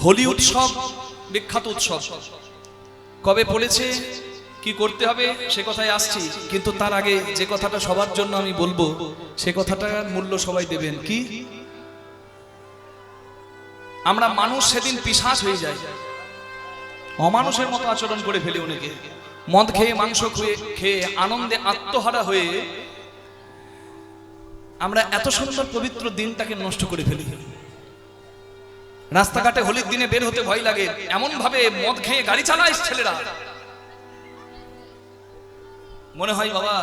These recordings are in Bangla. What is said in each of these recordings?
হোলি উৎসব বিখ্যাত উৎসব। কবে পড়েছে, কি করতে হবে সে কথায় আসছি, কিন্তু তার আগে যে কথাটা সবার জন্য আমি বলবো সে কথাটার মূল্য সবাই দেবেন। কি, আমরা মানুষ সেদিন পিশাচ হয়ে যাই, অমানুষের মতো আচরণ করে ফেলি। অনেকে মদ খেয়ে মাংস খেয়ে আনন্দে আত্মহারা হয়ে আমরা এত সুন্দর পবিত্র দিনটাকে নষ্ট করে ফেলি। রাস্তাঘাটে হোলির দিনে বের হতে ভয় লাগে, এমন ভাবে মদ খেয়ে গাড়ি চালায় ছেলেরা, মনে হয় বাবা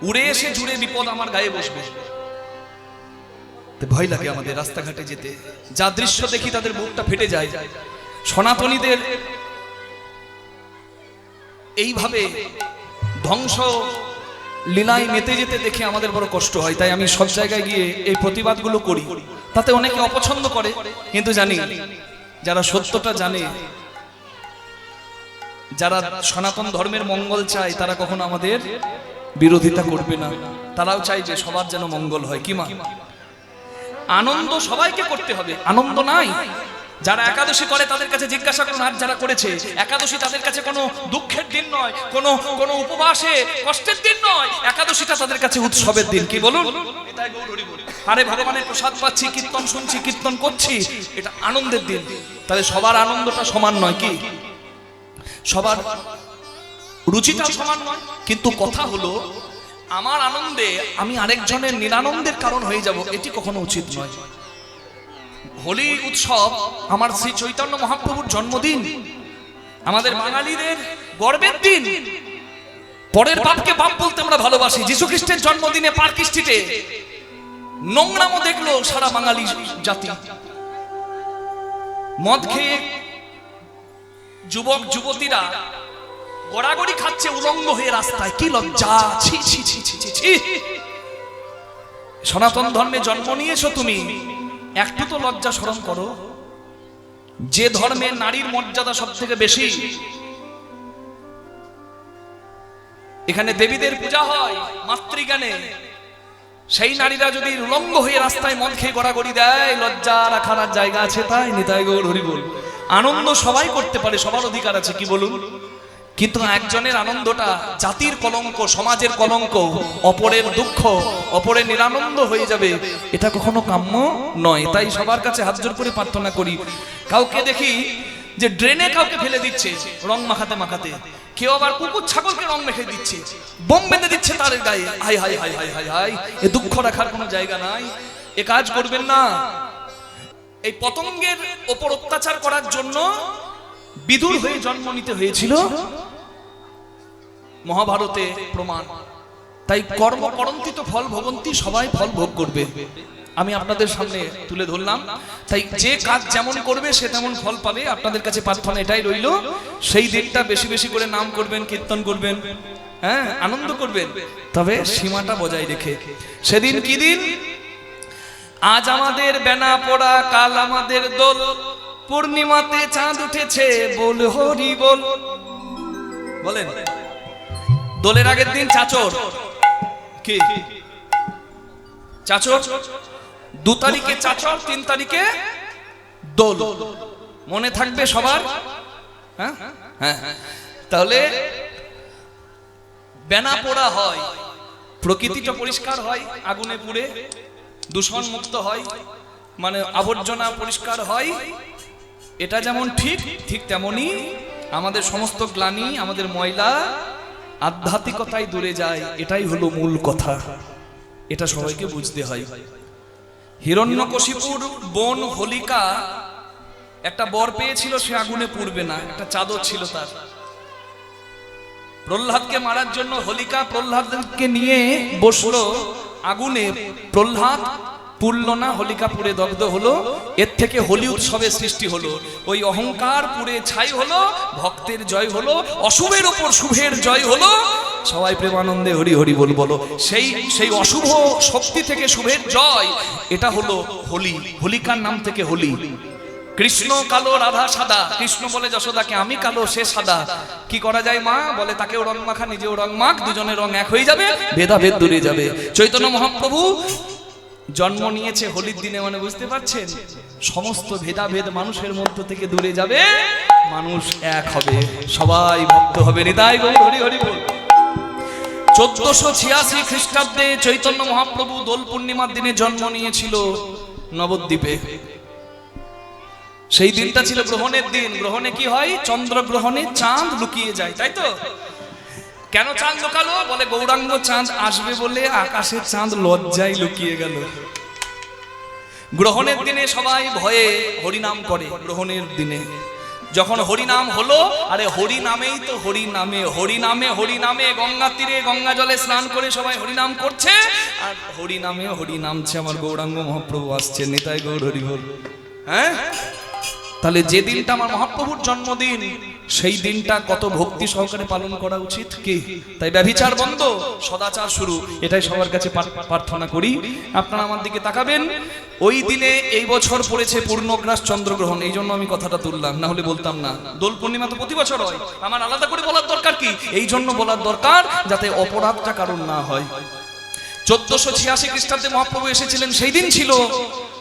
উড়ে এসে জুড়ে বিপদ আমার গায়ে বসবে। ভয় লাগে আমাদের রাস্তাঘাটে যেতে, যা দৃশ্য দেখি তাদের বুকটা ফেটে যায়। সনাতনীদের এইভাবে ধ্বংস লীলায় মেতে যেতে দেখে আমাদের বড় কষ্ট হয়। তাই আমি সব জায়গায় গিয়ে এই প্রতিবাদগুলো করি। তাতে অনেকে অপছন্দ করে, কিন্তু জানি যারা সত্যটা জানে, যারা সনাতন ধর্মের মঙ্গল চায়, তারা কখনো আমাদের বিরোধিতা করবে না। তারাও চাই যে সবার যেন মঙ্গল হয়। কি মা, আনন্দ সবাইকে করতে হবে, আনন্দ নাই। যারা একাদশী করে তাদের কাছে জিজ্ঞাসা করুন, আর যারা করেছে একাদশী তাদের কাছে কোনো দুঃখের দিন নয়, কোনো উপবাসে কষ্টের দিন নয়, একাদশীটা তাদের কাছে উৎসবের দিন। কি বলুন? আরে ভগবানের প্রসাদ পাচ্ছি, কীর্তন শুনছি, কীর্তন করছি, এটা আনন্দের দিন। তাহলে সবার আনন্দটা সমান নয়, কি সবার রুচিটা সমান নয়। কিন্তু কথা হলো, আমার আনন্দে আমি আরেকজনের নিরানন্দের কারণ হয়ে যাব, এটি কখনো উচিত নয়। হোলি উৎসব আমার শ্রী চৈতন্য মহাপ্রভুর জন্মদিন, আমাদের বাঙালিদের গর্বের দিন। পরের বাপকে বাপ বলতে আমরা ভালোবাসি। যীশু খ্রিস্টের জন্মদিনে পার্ক স্ট্রিটে নোংরামো দেখলো সারা বাঙালি জাতি। মদ খেয়ে যুবক যুবতীরা গড়াগড়ি খাচ্ছে উলঙ্গ হয়ে রাস্তায়। কি লজ্জা! ছি ছি ছি ছি ছি। সনাতন ধর্মে জন্ম নিয়েছো তুমি, একটু তো লজ্জা শরম করো। যে ধর্মে নারীর মর্যাদা সব থেকে বেশি, এখানে দেবীদের পূজা হয় মাতৃজ্ঞানে, সেই নারীরা যদি উলঙ্গ হয়ে রাস্তায় মদ খেয়ে গড়াগড়ি দেয়, লজ্জা রাখার জায়গা আছে? তাই নিতাই গৌর হরি বল। আনন্দ সবাই করতে পারে, সবার অধিকার আছে, কি বলুন? কিন্তু একজনের আনন্দটা জাতির কলঙ্ক, সমাজের কলঙ্ক, অপরের দুঃখ, অপরের নিরানন্দ হয়ে যাবে, এটা কখনো কাম্য নয়। তাই সবার কাছে হাত জোর করে প্রার্থনা করি, কাউকে দেখি যে ড্রেনে কাউকে ফেলে দিচ্ছে রং মাখাতে মাখাতে, কেউ আবার কুকুর ছাগলকে রং মেখে দিচ্ছে, বোম বেঁধে দিচ্ছে তার গায়ে। হাই হাই হাই হাই হাই হাই, এ দুঃখ রাখার কোনো জায়গা নাই, এ কাজ করবেন না। এই পতঙ্গের ওপর অত্যাচার করার জন্য বিদুর হয়ে জন্ম নিতে হয়েছিল, মহাভারতে প্রমাণ। তাই কর্ম করন্তি তো ফল ভোগন্তি, সবাই ফল ভোগ করবে, আমি আপনাদের সামনে তুলে ধরলাম। তাই যে কাজ যেমন করবে সে তেমন ফল পাবে। আপনাদের কাছে প্রার্থনা এটাই রইল, সেই দিনটা বেশি বেশি করে নাম করবেন, কীর্তন করবেন, হ্যাঁ আনন্দ করবেন, তবে সীমাটা বজায় রেখে। সেদিন কি দিন? আজ আমাদের বেনা পড়া, কাল আমাদের দোল, পূর্ণিমাতে চাঁদ উঠেছে, বল হরি বল। বলেন, দোলের আগের দিন চাচর, কি চাচর? 2 তারিখে চাচর, 3 তারিখে দোল। মনে থাকবে সবার? হ্যাঁ হ্যাঁ। তাহলে বেনা পোড়া হয়, প্রকৃতিটা পরিষ্কার হয়, আগুনে পুড়ে দূষণ মুক্ত হয়, মানে আবর্জনা পরিষ্কার হয়। এটা যেমন ঠিক, ঠিক তেমনি আমাদের সমস্ত গ্লানি, আমাদের ময়লা আধ্যাত্মিকতায় দূরে যায়। এটাই হলো মূল কথা, এটা সবাইকে বুঝতে হয়। হিরণ্যকশিপুর বোন হোলিকা একটা বর পেয়েছিল, সে আগুনে পুড়বে না, একটা চাদর ছিল তার। প্রহ্লাদকে মারার জন্য হোলিকা প্রহ্লাদকে নিয়ে বসলো আগুনে, প্রহ্লাদ পুড়ল না, হোলিকা পুড়ে দগ্ধ হলো। এর থেকে হোলি উৎসবের সৃষ্টি হলো। ওই অহংকার পুড়ে ছাই হলো, ভক্তের জয় হলো, অশুভের ওপর শুভের জয় হলো। সবাই প্রেমানন্দে হরি হরি বল বলো। সেই অশুভ শক্তি থেকে শুভের জয়, এটা হলো হোলি। হোলিকার নাম থেকে হোলি। কৃষ্ণ কালো, রাধা সাদা। কৃষ্ণ বলে যশোদাকে, আমি কালো সে সাদা, কি করা যায় মা? বলে তাকেও রং মাখা, নিজেও রং মাখ, দুজনের রং এক হয়ে যাবে, ভেদাভেদ দূরে যাবে। চৈতন্য মহাপ্রভু জন্ম নিয়েছে হোলির দিনে, মানে বুঝতে পারছেন সমস্ত ভেদাভেদ মানুষের মধ্য থেকে দূরে যাবে, মানুষ এক হবে, সবাই ভক্ত হবে। হৃদয় গৌর হরি হরি বল। 1486 খ্রিস্টাব্দে চৈতন্য মহাপ্রভু দোল পূর্ণিমার দিনে জন্ম নিয়েছিল নবদ্বীপে। সেই দিনটা ছিল গ্রহণের দিন। গ্রহণে কি হয়? চন্দ্রগ্রহণে চাঁদ লুকিয়ে যায়, তাই তো? কেন চাঁদ লুকালো? বলে গৌরাঙ্গ চাঁদ আসবে বলে আকাশের চাঁদ লজ্জায় লুকিয়ে গেল। গ্রহণের দিনে সবাই ভয়ে হরিনাম করে। গ্রহণের দিনে যখন হরিনাম হলো, আরে হরি নামেই তো হরি নামে, হরি নামে হরি নামে, গঙ্গা তীরে গঙ্গা জলে স্নান করে সবাই হরিনাম করছে, আর হরি নামে হরি নামছে আমার গৌরাঙ্গ মহাপ্রভু আসছে। নিতাই গৌর হরি বল। হ্যাঁ, তাহলে যে দিনটা আমার মহাপ্রভুর জন্মদিন, সেই দিনটা কত ভক্তি সহকারে পালন করা উচিত কি? তাই ব্যভিচার বন্ধ, সদাচার শুরু, এটাই সবার কাছে প্রার্থনা করি। আপনারা আমার দিকে তাকাবেন। ওই দিনে এই বছর পড়েছে পূর্ণগ্রাস চন্দ্রগ্রহণ, এই জন্য আমি কথাটা তুললাম, না হলে বলতাম না। দোল পূর্ণিমা তো প্রতি বছর হয়, আমার আলাদা করে বলার দরকার কি? এই জন্য বলার দরকার যাতে অপরাধটা কারণ না হয়। 1486 খ্রিস্টাব্দে মহাপ্রভু এসেছিলেন, সেই দিন ছিল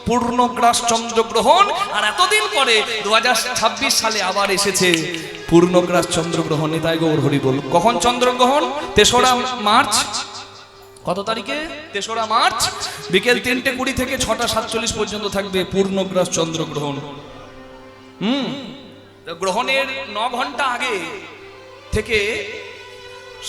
পূর্ণগ্রাস চন্দ্রগ্রহণ। আর এতদিন পরে 2026 সালে আবার এসেছে পূর্ণগ্রাস চন্দ্রগ্রহণ। তাই গৌর হরি বল। কখন চন্দ্রগ্রহণ? 3রা মার্চ। কত তারিখে? 3রা মার্চ বিকেল 3:20 থেকে 6:47 পর্যন্ত থাকবে পূর্ণগ্রাস চন্দ্রগ্রহণ। গ্রহণের 9 ঘন্টা আগে থেকে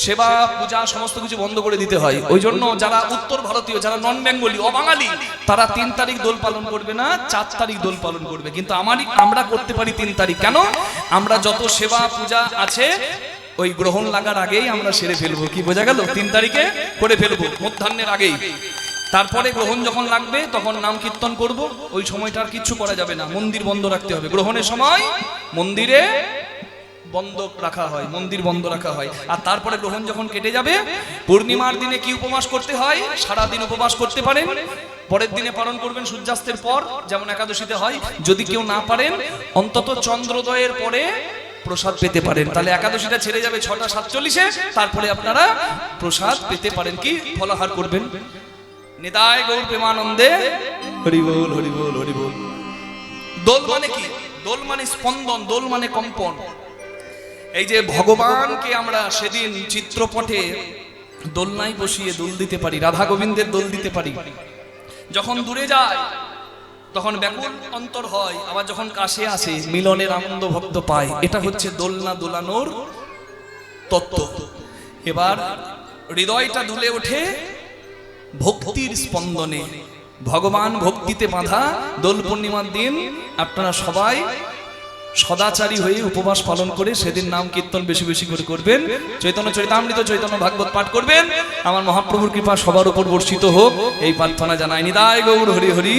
সেবা পূজা সমস্ত কিছু বন্ধ করে দিতে হয়। ওই জন্য যারা উত্তর ভারতীয়, যারা নন বেঙ্গলি, অবাঙালি, তারা 3 তারিখ দোল পালন করবে না, 4 তারিখ দোল পালন করবে। কিন্তু আমরা করতে পারি 3 তারিখ। কেন? আমরা যত সেবা পূজা আছে ওই গ্রহণ লাগার আগেই আমরা সেরে ফেলবো। কি বোঝা গেল? 3 তারিখে করে ফেলবো, মধ্যাহ্নের আগেই। তারপরে গ্রহণ যখন লাগবে তখন নাম কীর্তন করব। ওই সময়টা আর কিচ্ছু করা যাবে না, মন্দির বন্ধ রাখতে হবে। গ্রহণের সময় মন্দিরে বন্ধ রাখা হয়, মন্দির বন্ধ রাখা হয়। আর তারপরে গ্রহণ যখন কেটে যাবে, পূর্ণিমার দিনে কি উপবাস করতে হয়? সারাদিন উপবাস করতে পারেন, পরের দিনে পালন করবেন সূর্যাস্তের পর, যেমন একাদশীতে হয়। যদি কেউ না পারেন, অন্তত চন্দ্রোদয়ের পরে প্রসাদ পেতে পারেন। তাহলে একাদশীটা ছেড়ে যাবে 6:47-এ, তারপরে আপনারা প্রসাদ পেতে পারেন। কি ফলাহার করবেন? নিতাই গৌর প্রেমানন্দে হরি বল হরি বল হরি বল। দোল মানে কি? দোল মানে স্পন্দন, দোল মানে কম্পন। এই যে ভগবানকে আমরা সেদিন চিত্রপটে দোলনায় বসিয়ে দোল দিতে পারি, রাধা গোবিন্দের দোল দিতে পারি। যখন দূরে যায় তখন ব্যাকুল অন্তর হয়, আবার যখন কাছে আসে মিলনের আনন্দ ভক্ত পায়। এটা হচ্ছে দোলনা দোলানোর তত্ত্ব। এবার হৃদয়টা দুলে ওঠে ভক্তির স্পন্দনে, ভগবান ভক্তিতে বাঁধা। দোল পূর্ণিমার দিন আপনারা সবাই সদাচারী হয়ে উপবাস পালন করে সেদিন নাম কীর্তন বেশি বেশি করে করবেন, চৈতন্য চরিতামৃত, চৈতন্য ভাগবত পাঠ করবেন। আমার মহাপ্রভুর কৃপা সবার উপর বর্ষিত হোক, এই প্রার্থনা জানাই। নিতাই গৌর হরি হরি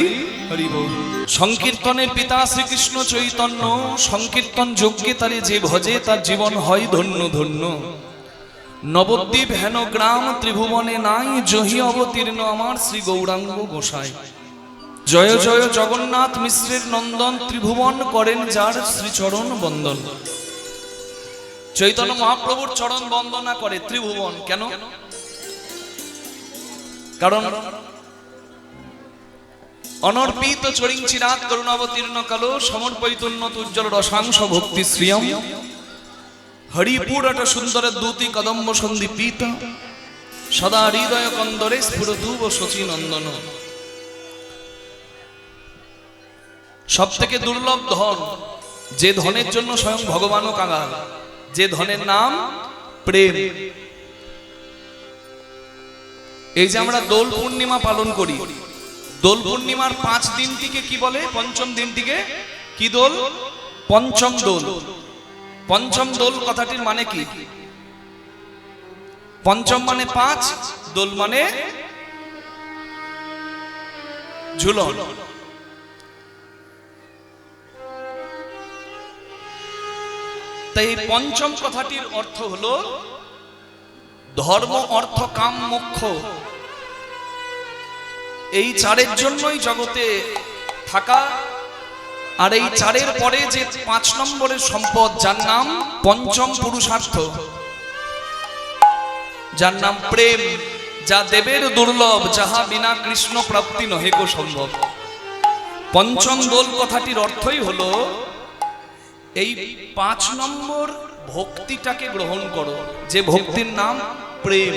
হরি বল। সংকীর্তনের পিতা শ্রীকৃষ্ণ চৈতন্য, সংকীর্তন যজ্ঞে তারে যে ভজে তার জীবন হয় ধন্য ধন্য। নবদ্বীপ হেন গ্রাম ত্রিভুবনে নাই, জহি অবতীর্ণ আমার শ্রী গৌরাঙ্গ গোসাই। জয় জয় জগন্নাথ মিশ্রের নন্দন, ত্রিভুবন করেন যার শ্রীচরণ বন্দন। চৈতন্য মহাপ্রভুর চরণ বন্দনা করে ত্রিভুবন। কেন? কারণ অনর্পিত চরিঞ্চিরাত করুণাবতীর্ণ কালো, সমর্পৈতুন্নত উজ্জ্বল রসাংশ ভক্তি শ্রিয়ম। হরিপুরট সুন্দর দূতি কদম্ব সন্দীপিত, সদা হৃদয় কন্দরে স্ফুরদুব শচী নন্দন। সব থেকে দুর্লভ ধন, যে ধনের জন্য স্বয়ং ভগবানও কাঙাল, যে ধনের নাম প্রেম। এই যে আমরা দোল পূর্ণিমা পালন করি, দোল পূর্ণিমার 5 দিনটিকে কি বলে? পঞ্চম দিনটিকে কি দোল? পঞ্চম দোল। পঞ্চম দোল কথাটির মানে কি? পঞ্চম মানে 5, দোল মানে ঝুলন। তাই পঞ্চম কথাটির অর্থ হলো ধর্ম, অর্থ, কাম, মোক্ষ। এই 4-এর জন্যই জগতে থাকা। আর এই 4-এর পরে যে 5 নম্বরের সম্পদ, যার নাম পঞ্চম পুরুষার্থ, যার নাম প্রেম, যা দেবের দুর্লভ, যাহা বিনা কৃষ্ণ প্রাপ্তি নহে কো সম্ভব। পঞ্চম দোল কথাটির অর্থই হলো এই 5 নম্বর ভক্তিটাকে গ্রহণ করো, যে ভক্তির নাম প্রেম।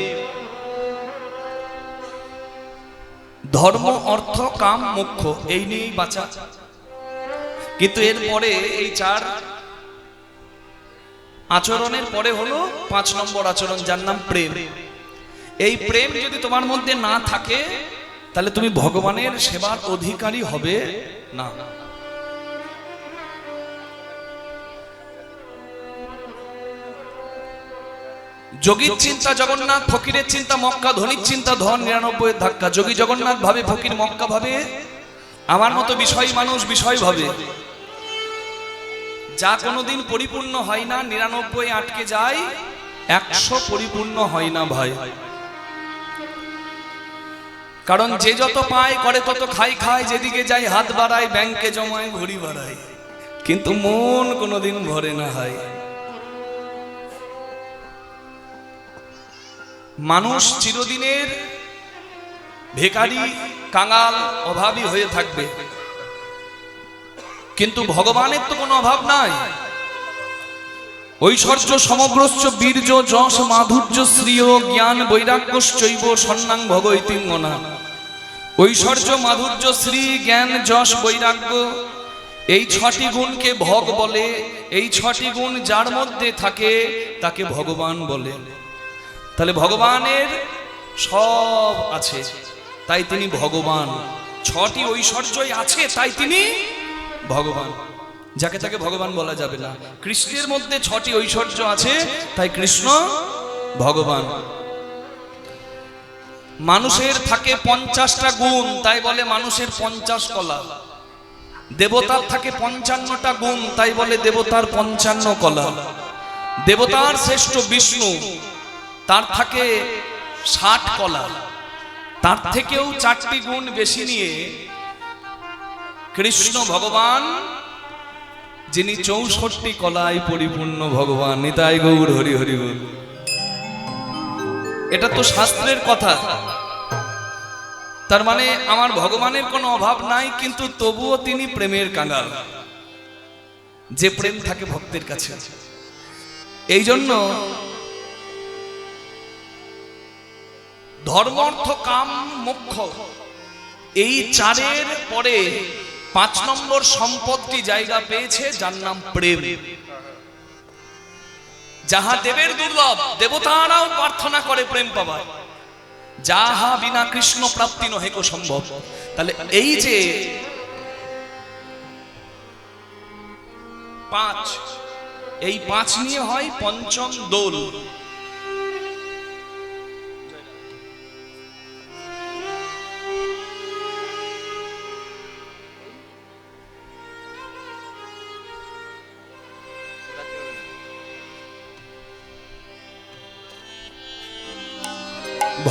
ধর্ম, অর্থ, কাম, মোক্ষ, এই নিয়েই বাঁচা। কিন্তু এরপরে এই 4 আচরণের পরে হলো 5 নম্বর আচরণ, যার নাম প্রেম। এই প্রেম যদি তোমার মধ্যে না থাকে তাহলে তুমি ভগবানের সেবার অধিকারী হবে না। যোগীর চিন্তা জগন্নাথ, ফকিরের চিন্তা মক্কা, ধনীর চিন্তা ধন 99 ধাক্কা। যোগী জগন্নাথ ভাবে, ফকির মক্কা ভাবে, আমার মতো বিষয় মানুষ বিষয় ভাবে। যা কোনোদিন পরিপূর্ণ হয় না, 99 আটকে যায়, 100 পরিপূর্ণ হয় না ভাই। কারণ যে যত পায় করে তত খায়, যেদিকে যায় হাত বাড়ায়, ব্যাংকে জমায়, ঘড়ি বাড়ায়, কিন্তু মন কোনোদিন ভরে না হয়। মানুষ চিরদিনের ভিখারি, কাঙাল, অভাবী হয়ে থাকবে, কিন্তু ভগবানের তো কোনো অভাব নাই। ঐশ্বর্য সমগ্রস্য বীর্য যশ মাধুর্য শ্রিয় জ্ঞান বৈরাগ্যশ্চৈব সন্ন্যাং ভগৈতিঙ্গনা। ঐশ্বর্য, মাধুর্য, শ্রী, জ্ঞান, যশ, বৈরাগ্য, এই 6টি গুণকে ভগ বলে। এই 6টি গুণ যার মধ্যে থাকে তাকে ভগবান বলে। তাহলে ভগবানের সব আছে, তাই তিনি ভগবান। 6টি ঐশ্বর্যই আছে, তাই তিনি ভগবান। যাকে তাকে ভগবান বলা যাবে না। কৃষ্ণের মধ্যে 6টি ঐশ্বর্য আছে, তাই কৃষ্ণ ভগবান। মানুষের থাকে 50টা গুণ, তাই বলে মানুষের 50 কলা। দেবতার থাকে 55টা গুণ, তাই বলে দেবতার 55 কলা। দেবতার শ্রেষ্ঠ বিষ্ণু, তার থাকে 60 কলা। তার থেকেও 4টি গুণ বেশি নিয়ে কৃষ্ণ ভগবান, যিনি 64 কলায় পরিপূর্ণ ভগবান। নিতাই গৌর হরি হরি বল। এটা তো শাস্ত্রের কথা। তার মানে আমার ভগবানের কোনো অভাব নাই, কিন্তু তবুও তিনি প্রেমের কাঙাল। যে প্রেম থাকে ভক্তের কাছে। এই জন্য ধর্ম, অর্থ, কাম, মোক্ষ, এই 4-এর পরে 5 নম্বর সম্পদটি জায়গা পেয়েছে, যার নাম প্রেম। যাহা দেবের দুর্লভ, দেবতারাও প্রার্থনা করে প্রেম পাবার। যাহা বিনা কৃষ্ণ প্রাপ্তি নহে কো সম্ভব। তাহলে এই যে 5, এই 5 নিয়ে হয় পঞ্চম দোল।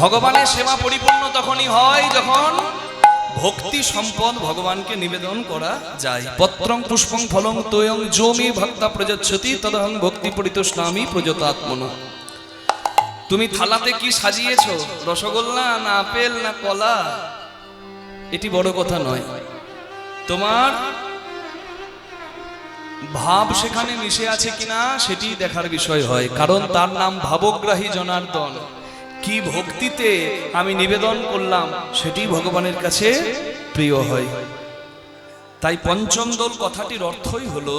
ভগবানের সেবা পরিপূর্ণ তখনই হয় যখন ভক্তি সম্পদ ভগবানকে নিবেদন করা যায়। পত্রং পুষ্পং ফলং তোয়ং যো মে ভক্তা প্রযচ্ছতি তদহং ভক্তি পরিতোষামি প্রযতাত্মনো। তুমি থালাতে কি সাজিয়েছো, রসগোল্লা না আপেল না কলা, এটি বড় কথা নয়। তোমার ভাব সেখানে মিশে আছে কিনা সেটি দেখার বিষয় হয়। কারণ তার নাম ভাবগ্রাহী জনার্দন। কি ভক্তিতে আমি নিবেদন করলাম সেটি ভগবানের কাছে প্রিয় হয়। তাই পঞ্চম দোল কথাটির অর্থই হলো,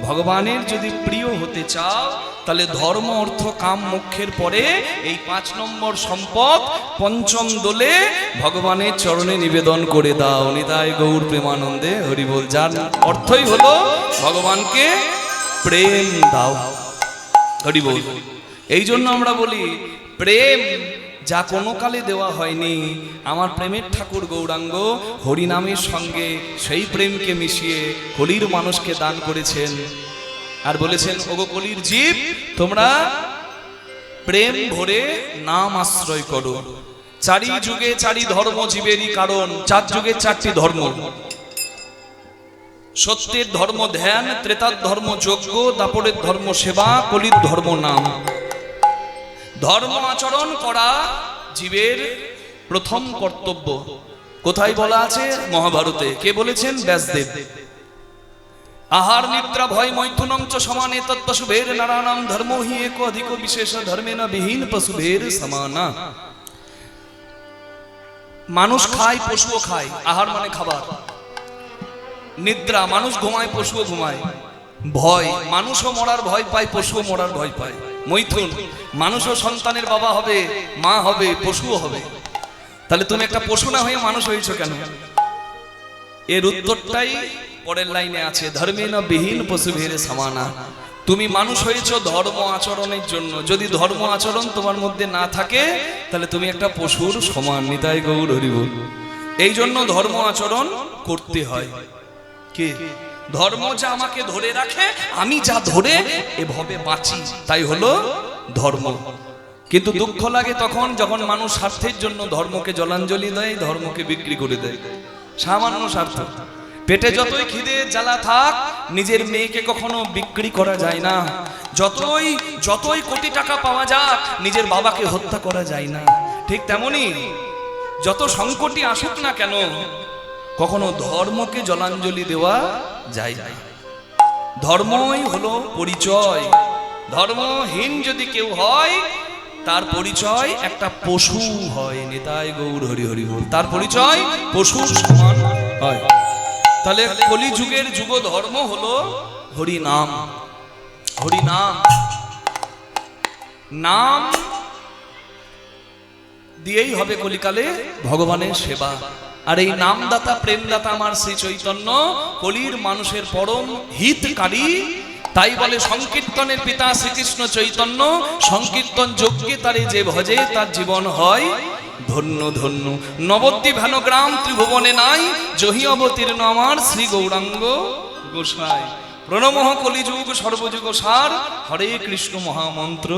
ভগবানের যদি প্রিয় হতে চাও তাহলে ধর্ম, অর্থ, কাম, মোক্ষের পরে এই 5 নম্বর সম্পদ পঞ্চম দোলে ভগবানের চরণে নিবেদন করে দাও। নিতাই গৌর প্রেমানন্দে হরি বল। যার অর্থই হলো ভগবানকে প্রেম দাও। হরি বল। এই জন্য আমরা বলি প্রেম যা কোনো কালে দেওয়া হয়নি, আমার প্রেমের ঠাকুর গৌরাঙ্গ হরিনামের সঙ্গে সেই প্রেমকে মিশিয়ে কলির মানুষকে দান করেছেন। আর বলেছেন, ওগো কলির জীব, তোমরা প্রেম ভরে নাম আশ্রয় করো। 4 যুগে 4 ধর্ম জীবেরই কারণ। 4 যুগে 4টি ধর্ম। সত্যের ধর্ম ধ্যান, ত্রেতার ধর্ম যজ্ঞ, দাপরের ধর্ম সেবা, কলির ধর্ম নাম। ধর্ম আচরণ করা জীবের প্রথম কর্তব্য কোথায় বলা আছে? মহাভারতে। কে বলেছেন? ব্যাসদেব। আহার নিদ্রা ভয় মৈথুনং চ সমানে তৎপশুভের নারায়ণাম ধর্মো হি এক অধিক বিশেষ ধর্মেন বিহীন পশুভের সমানা। মানুষ খায়, পশুও খায়। আহার মানে খাবার। নিদ্রা, মানুষ ঘুমায়, পশুও ঘুমায়। ভয়, মানুষও মরার ভয় পায়, পশুও মরার ভয় পায়। মৈথুন, মানুষও সন্তানের বাবা হবে, মা হবে, পশুও হবে। তাহলে তুমি একটা পশু না হয়ে মানুষ হয়েছো কেন? এর উত্তরটাই পরের লাইনে আছে, ধর্মেন বিহীন পশুভের সমানা। তুমি মানুষ হয়েছো ধর্ম আচরণের জন্য। যদি ধর্ম আচরণ তোমার মধ্যে না থাকে তাহলে তুমি একটা পশুর সমান। নিতাই গৌর হরি বল। এই জন্য ধর্ম আচরণ করতে হয়। কে? ধর্ম যা আমাকে ধরে রাখে, আমি যা ধরে এভাবে বাঁচি, তাই হলো ধর্ম। কিন্তু দুঃখ লাগে তখন যখন মানুষ স্বার্থের জন্য ধর্মকে জলাঞ্জলি দেয়, ধর্মকে বিক্রি করে দেয়। সামান্য স্বার্থ। পেটে যতই খিদে জ্বালা থাক, নিজের মেয়েকে কখনো বিক্রি করা যায় না। যতই কোটি টাকা পাওয়া যাক, নিজের বাবাকে হত্যা করা যায় না। ঠিক তেমনি যত সংকটই আসুক না কেন, কখনো ধর্মকে জলাঞ্জলি দেওয়া যায় না। ধর্মই হলো পরিচয়। ধর্মহীন যদি কেউ হয়, তার পরিচয় একটা পশু হয়। নিতাই গৌর হরি হরি বল। তার পরিচয় পশুর সমান হয়। তাহলে কলিযুগের যুগ ধর্ম হলো হরি নাম। হরি নাম, নাম দিয়েই হবে কলিকালে ভগবানের সেবা। আর এই নামদাতা প্রেমদাতা আমার শ্রী চৈতন্য কলির মানুষের পরম হিতকারী। তাই বলে সংকীর্তনের পিতা শ্রীকৃষ্ণ চৈতন্য, সংকীর্তন যজ্ঞে তারে যে ভজে তার জীবন হয় ধন্য ধন্য। নবদ্বীপ হেন গ্রাম ত্রিভুবনে নাই, জহি অবতীর্ণ আমার শ্রী গৌরাঙ্গ গোসাই। প্রণমঃ কলিযুগ সর্বযুগ সার, হরে কৃষ্ণ মহামন্ত্র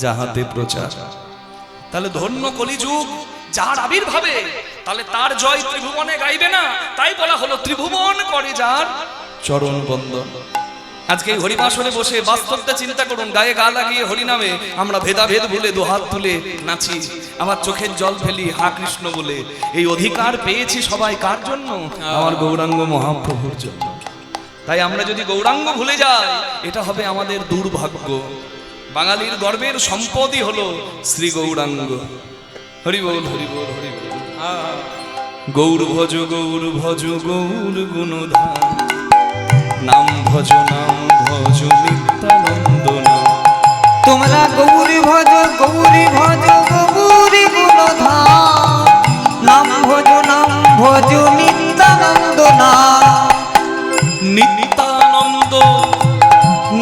যাহাতে প্রচার। তাহলে ধন্য কলিযুগ যার আবির্ভাবে, তাহলে তার জয় ত্রিভুবনে গাইবে না? তাই বলা হলো ত্রিভুবন করে যার চরণ বন্দন। আজকে এই হরিবাসরে বসে বাস্তবটা চিন্তা করুন। গায়ে গা লাগিয়ে হরিনামে আমরা ভেদাভেদ ভুলে দুহাত তুলে নাচি, আবার চোখের জল ফেলি হা কৃষ্ণ বলে। এই অধিকার পেয়েছি সবাই কার জন্য? আমার গৌরাঙ্গ মহাপ্রভুর জন্য। তাই আমরা যদি গৌরাঙ্গ ভুলে যাই, এটা হবে আমাদের দুর্ভাগ্য। বাঙালির গর্বের সম্পদই হলো শ্রী গৌরাঙ্গ। হরি বল হরি বল হরি বল। গৌর ভজ গৌর ভজ গৌর গুণধাম, নাম ভজ নিত্যানন্দ নাম। তোমরা গৌরী ভজ গৌরী ভজ গৌরী গুণধাম, নাম ভজ নিত্যানন্দ নাম। নিত্যানন্দ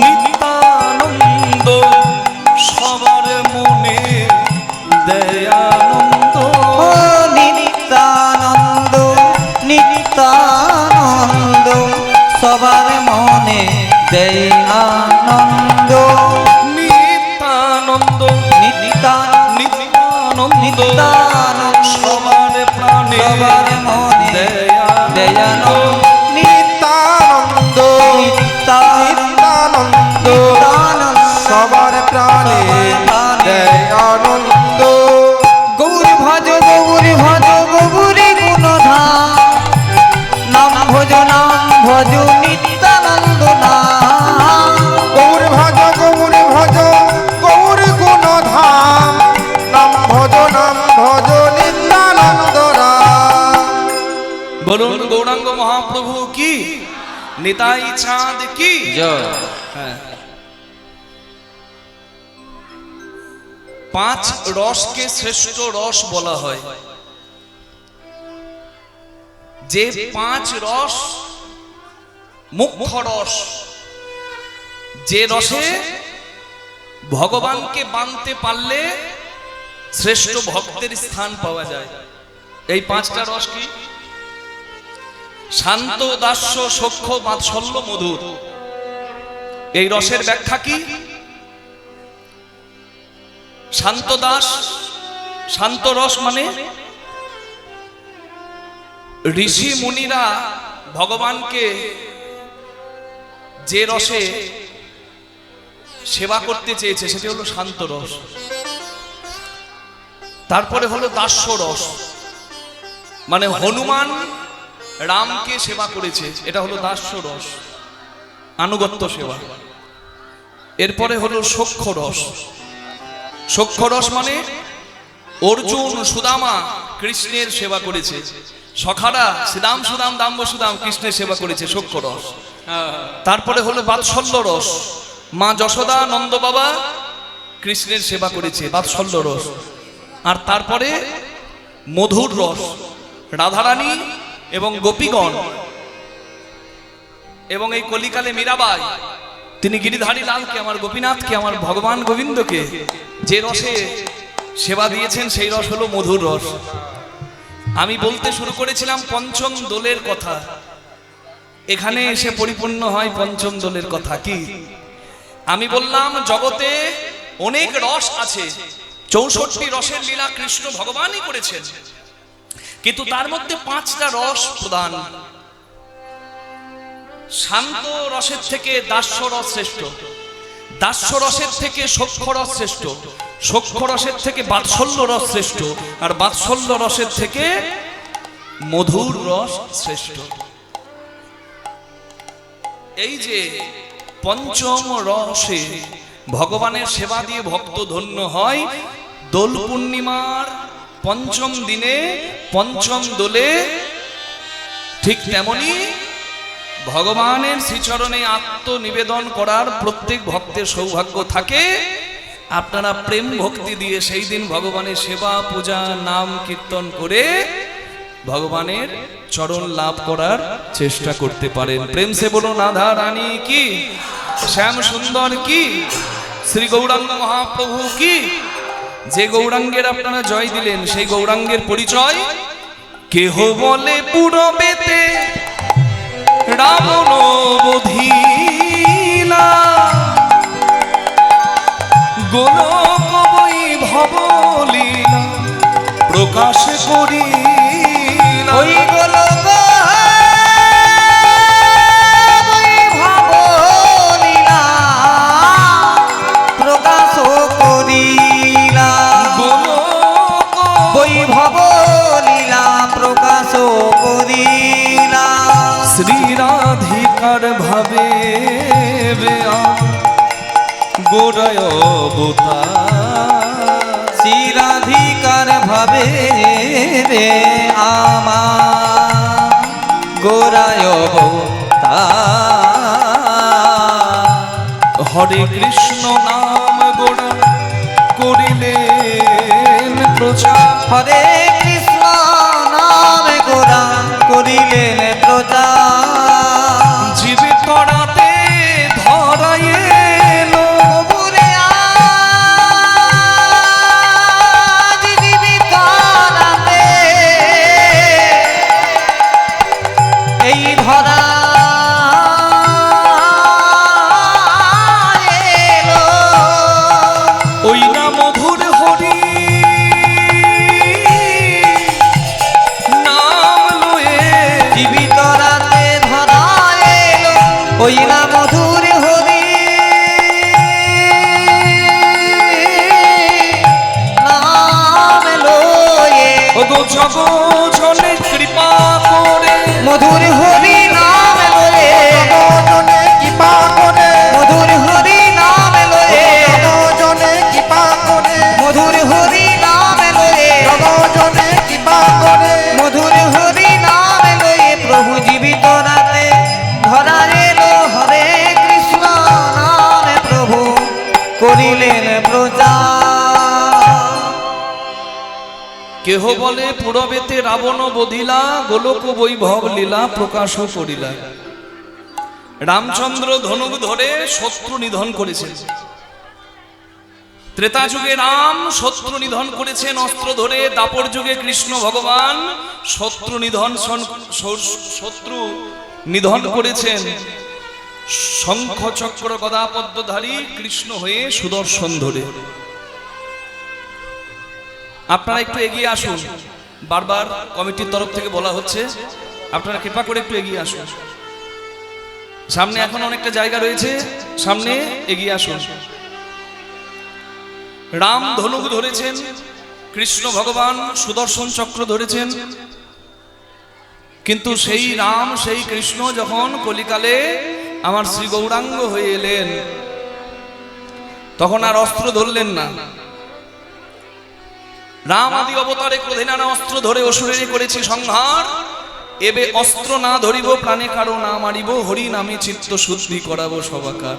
নিত্যানন্দ সবার মনে দয়ানন্দ। ও নিত্যানন্দ নিত্যানন্দ সবার মনে দেয় আনন্দ। নিত্যানন্দ নিত্যানন্দ সবার প্রাণে সবার মনে দয়ানন্দ। নিত্যানন্দ নিত্যানন্দ সবার প্রাণে দেয় আনন্দ। গৌরী ভজ গৌরী ভজ গৌরী গুণধাম, নাম ভজ নিত্যানন্দ নাম। গৌর ভজ গৌর গুণধাম, নাম ভজ নিত্যানন্দ রাম। বলুন গৌরাঙ্গ মহাপ্রভু কি, নিতাই চাঁদ কি জয়। হ্যাঁ, পাঁচ রসকে শ্রেষ্ঠ রস বলা হয়। যে পাঁচ রস মুখ্য রস, যে রসে ভগবানকে বানতে পারলে শ্রেষ্ঠ ভক্তের স্থান পাওয়া যায়। এই পাঁচটা রস কি? শান্ত, দাস্য, সখ্য, বাৎসল্য, মধুর। এই রসের ব্যাখ্যা কি? শান্ত দাস, শান্ত রস মানে ঋষি মুনিরা ভগবানকে যে রসে সেবা করতে চেয়েছে সেটি হলো শান্ত রস। তারপরে হলো দাস্যরস, মানে হনুমান রামকে সেবা করেছে, এটা হলো দাস্যরস, আনুগত্য সেবা। এরপরে হলো সখ্যরস। সখ্যরস মানে অর্জুন সুদামা কৃষ্ণের সেবা করেছে, সখারা শ্রীদাম সুদাম দাম্ব সুদাম কৃষ্ণের সেবা করেছে, সখ্যরস। তারপরে হলো বাৎসল্য রস, মা যশোদা নন্দ বাবা কৃষ্ণের সেবা করেছে, বাৎসল্য রস। আর তারপরে মধুর রস, রাধারানী এবং গোপীগণ এবং এই কলিকালে মীরাবাই তিনি গিরিধারী লালকে, আমার গোপীনাথকে, আমার ভগবান গোবিন্দকে যে রসে সেবা দিয়েছেন সেই রস হলো মধুর রস। আমি বলতে শুরু করেছিলাম পঞ্চম দোলের কথা, এখানে এসে পরিপূর্ণ হয় পঞ্চম দোলের কথা। কি আমি বললাম? জগতে অনেক রস আছে, 64 রসের লীলা কৃষ্ণ ভগবানই করেছেন, কিন্তু তার মধ্যে 5টা রস প্রধান। শান্ত রসের থেকে দাস্য রস শ্রেষ্ঠ, দাস্য রসের থেকে সখ্য রস শ্রেষ্ঠ, সখ্য রসের থেকে বাৎসল্য রস শ্রেষ্ঠ, আর বাৎসল্য রসের থেকে মধুর রস শ্রেষ্ঠ। এই যে পঞ্চম রসে ভগবানের সেবা দিয়ে ভক্ত ধন্য হয়। দোল পূর্ণিমার পঞ্চম দিনে পঞ্চম দোলে ঠিক তেমনি ভগবানের শ্রীচরণে আত্মনিবেদন করার প্রত্যেক ভক্তের সৌভাগ্য থাকে। আপনারা প্রেম ভক্তি দিয়ে সেই দিন ভগবানের সেবা পূজা নাম কীর্তন করে ভগবানের চরণ লাভ করার চেষ্টা করতে পারেন। প্রেম সে বলুন রাধা রানী কি, শ্যাম সুন্দর কি, শ্রী গৌরাঙ্গ মহাপ্রভু কি। যে গৌরাঙ্গের আপনারা জয় দিলেন সেই গৌরাঙ্গের পরিচয় কেহ বলে পুরবেতে রাবণ বধিলা, গোলক বৈভব লীলা প্রকাশ করিলা। ওই গোলক বৈভব লীলা প্রকাশ করিলা, গোলক বৈভব লীলা প্রকাশ করিলা। শ্রী রাধিকার ভাবে গোরায় অবতার, শ্রীরাধিকার ভাবে রে আমার গোরায় অবতার। হরে কৃষ্ণ নাম গোড়া করিলেন প্রচার, হরে কৃষ্ণ নাম গোরা করিলেন প্রচার। জীবে করাতে ধরায় এলো কবুরে আজ জীবিকারাতে এই ধরা এলো। ওই না মধুর হরি নাম লয়ে, জীবিত রাতে ধরা এলো ওই না মধুর হরি নাম লয়ে। ওগো জগজনে কৃপা করে, মধুর হরি নাম লয়ে, জনে কৃপা করে, মধুর হরি নাম লয়ে, জনে কৃপা করে, মধুর হরি নাম লয়ে, জনে কৃপা করে। মধুর হরি নাম লয়ে প্রভু জীবিত রাতে ধরা এলো। হরে কৃষ্ণ নামে প্রভু করিলেন প্রচার। কেহ বলে পুরবেতে রাবণ বধিলা, গোলক বৈভব লীলা প্রকাশ করিলা। রামচন্দ্র ধনুক ধরে শত্রু নিধন করেছেন। ত্রেতা যুগে রাম শত্রু নিধন করেছেন অস্ত্র ধরে, দাপর যুগে কৃষ্ণ ভগবান শত্রু নিধন করেছেন শঙ্খ চক্র গদা পদ্মধারী কৃষ্ণ হয়ে সুদর্শন ধরে। আপনারা একটু এগিয়ে আসুন, বারবার কমিটির তরফ থেকে বলা হচ্ছে আপনারা কৃপা করে একটু এগিয়ে আসুন। সামনে এখন অনেকটা জায়গা রয়েছে, সামনে এগিয়ে আসুন। রাম ধনুক ধরেছেন, কৃষ্ণ ভগবান সুদর্শন চক্র ধরেছেন, কিন্তু সেই রাম সেই কৃষ্ণ যখন কলিকালে আমার শ্রী গৌরাঙ্গ হয়ে এলেন তখন আর অস্ত্র ধরলেন না। রাম আদি অবতারে ক্রোধে নানা অস্ত্র ধরে অসুরেরই করেছি সংহার, এবে অস্ত্র না ধরিব প্রাণে কারো না মারিব, হরি নামে চিত্ত শুদ্ধি করাবো সবাকার।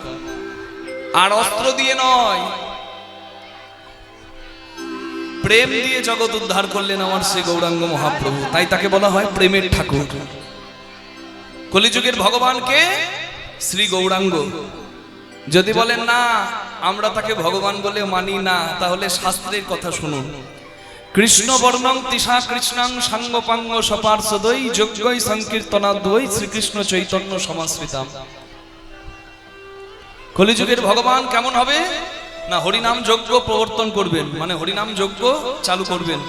আর অস্ত্র দিয়ে নয়, প্রেম দিয়ে জগৎ উদ্ধার করলেন আমার শ্রী গৌরাঙ্গ মহাপ্রভু। তাই তাকে বলা হয় প্রেমের ঠাকুর। কলিযুগের ভগবানকে শ্রী গৌরাঙ্গ। যদি বলেন না আমরা তাকে ভগবান বলে মানি না, তাহলে শাস্ত্রের কথা শুনুন। কৃষ্ণ বর্ণং তিসা কৃষ্ণাং সাঙ্গপাঙ্গ সপার্ষদৈ যজ্ঞই সংকীর্তনাদ্বৈ শ্রীকৃষ্ণ চৈতন্য সমাশ্রিতাম। কলিযুগের ভগবান কেমন হবে না, হরিনাম যজ্ঞ প্রবর্তন করবেন, মানে হরিনাম যজ্ঞ চালু করবেন,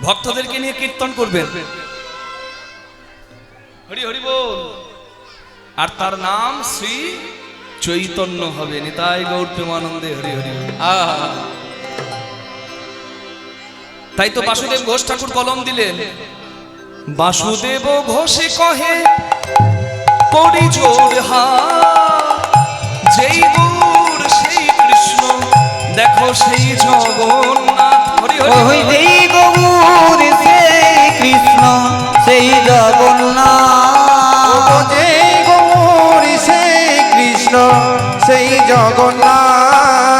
ভক্তদেরকে নিয়ে কীর্তন করবেন, হরি হরি বল, আর তার নাম শ্রী চৈতন্য হবে। নিতাই গৌর প্রেমানন্দে হরি হরি। তাই তো বাসুদেব ঘোষ ঠাকুর কলম দিলেন, বাসুদেব ঘোষে কহে করি জোর হা, যেই গৌর সেই কৃষ্ণ দেখো সেই জগন্নাথ। হরি হরি। ওই যেই গৌর সেই কৃষ্ণ সেই জগন্নাথ, ও যে গৌরী সেই কৃষ্ণ সেই জগন্নাথ।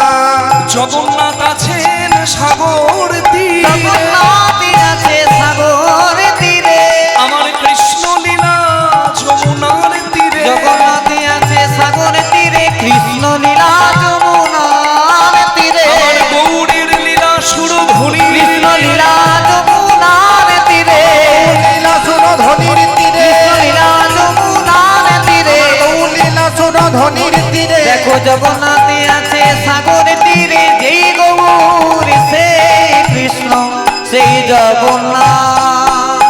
জগন্নাথ আছেন সাগর তীরে, জগন্নাথ আছে সাগর তীরে, আমার কৃষ্ণ লীলা যমুনার তীরে। জগন্নাথ আছে সাগর তীরে, কৃষ্ণ লীলা যমুনার তীরে, আমার গৌরীর লীলা সুরধুনী, কৃষ্ণ লীলা যমুনার তীরে, লীলা সুরধনির তীরে, কৃষ্ণ লীলা যমুনার তীরে। লীলা সুরধনির তীরে। দেখো জগন্নাথ আছে সাগর তীরে, যেই গৌর সেই কৃষ্ণ সেই জগন্নাথ।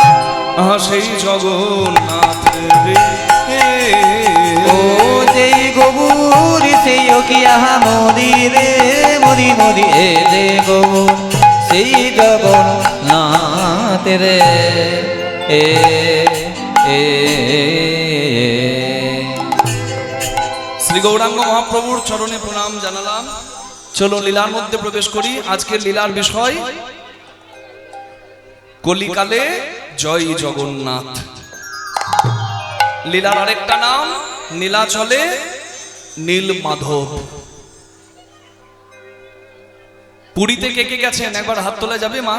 সেই জগন্নাথ রে। ও যেই গৌর সেই কিয়া মোদি রে, মোদি মোদি এ যে গৌর সেই জগন্নাথ রে। এ এ শ্রী গৌরাঙ্গ মহাপ্রভুর চরণে প্রণাম জানালাম। চলো লীলার মধ্যে প্রবেশ করি। আজকের লীলার বিষয় কলিকালে জয় জগন্নাথ। লীলার আরেকটা নাম নীলাচলে নীল মাধব। পুরীতে কে কে গেছেন একবার হাত তোলা যাবে মা?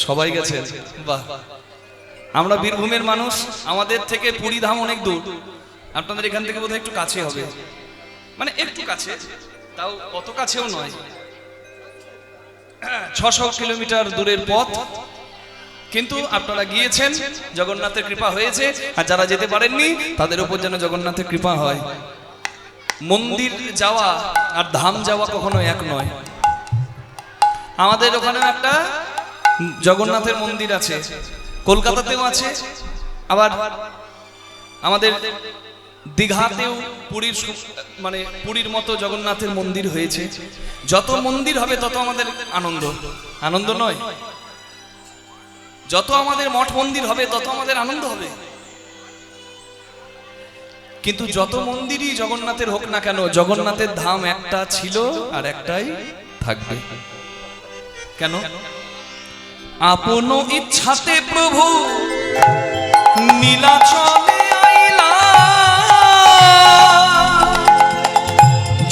সবাই গেছেন, বাহ। আমরা বীরভূমের মানুষ, আমাদের থেকে পুরী ধাম অনেক দূর, আপনাদের এখান থেকে বোধহয় একটু কাছে হবে, মানে একটু কাছে, তাও অত কাছেও নয়, 600 কিলোমিটার দূরের পথ। কিন্তু আপনারা গিয়েছেন, জগন্নাথের কৃপা হয়েছে। আর যারা যেতে পারেননি তাদের উপর যেন জগন্নাথের কৃপা হয়। মন্দির যাওয়া আর ধাম যাওয়া কখনো এক নয়। আমাদের ওখানে একটা জগন্নাথের মন্দির আছে, কলকাতাতেও আছে, আবার আমাদের দীঘাতেও পুরীর মানে পুরীর মতো জগন্নাথের মন্দির হয়েছে। যত মন্দির হবে তত আমাদের আনন্দ, আনন্দ নয়? যত আমাদের মঠ মন্দির হবে তত আমাদের আনন্দ হবে। কিন্তু যত মন্দিরই জগন্নাথের হোক না কেন, জগন্নাথের ধাম একটা ছিল আর একটাই থাকবে। কেন? আপন ইচ্ছাতে প্রভু নীলাচলে আইলা,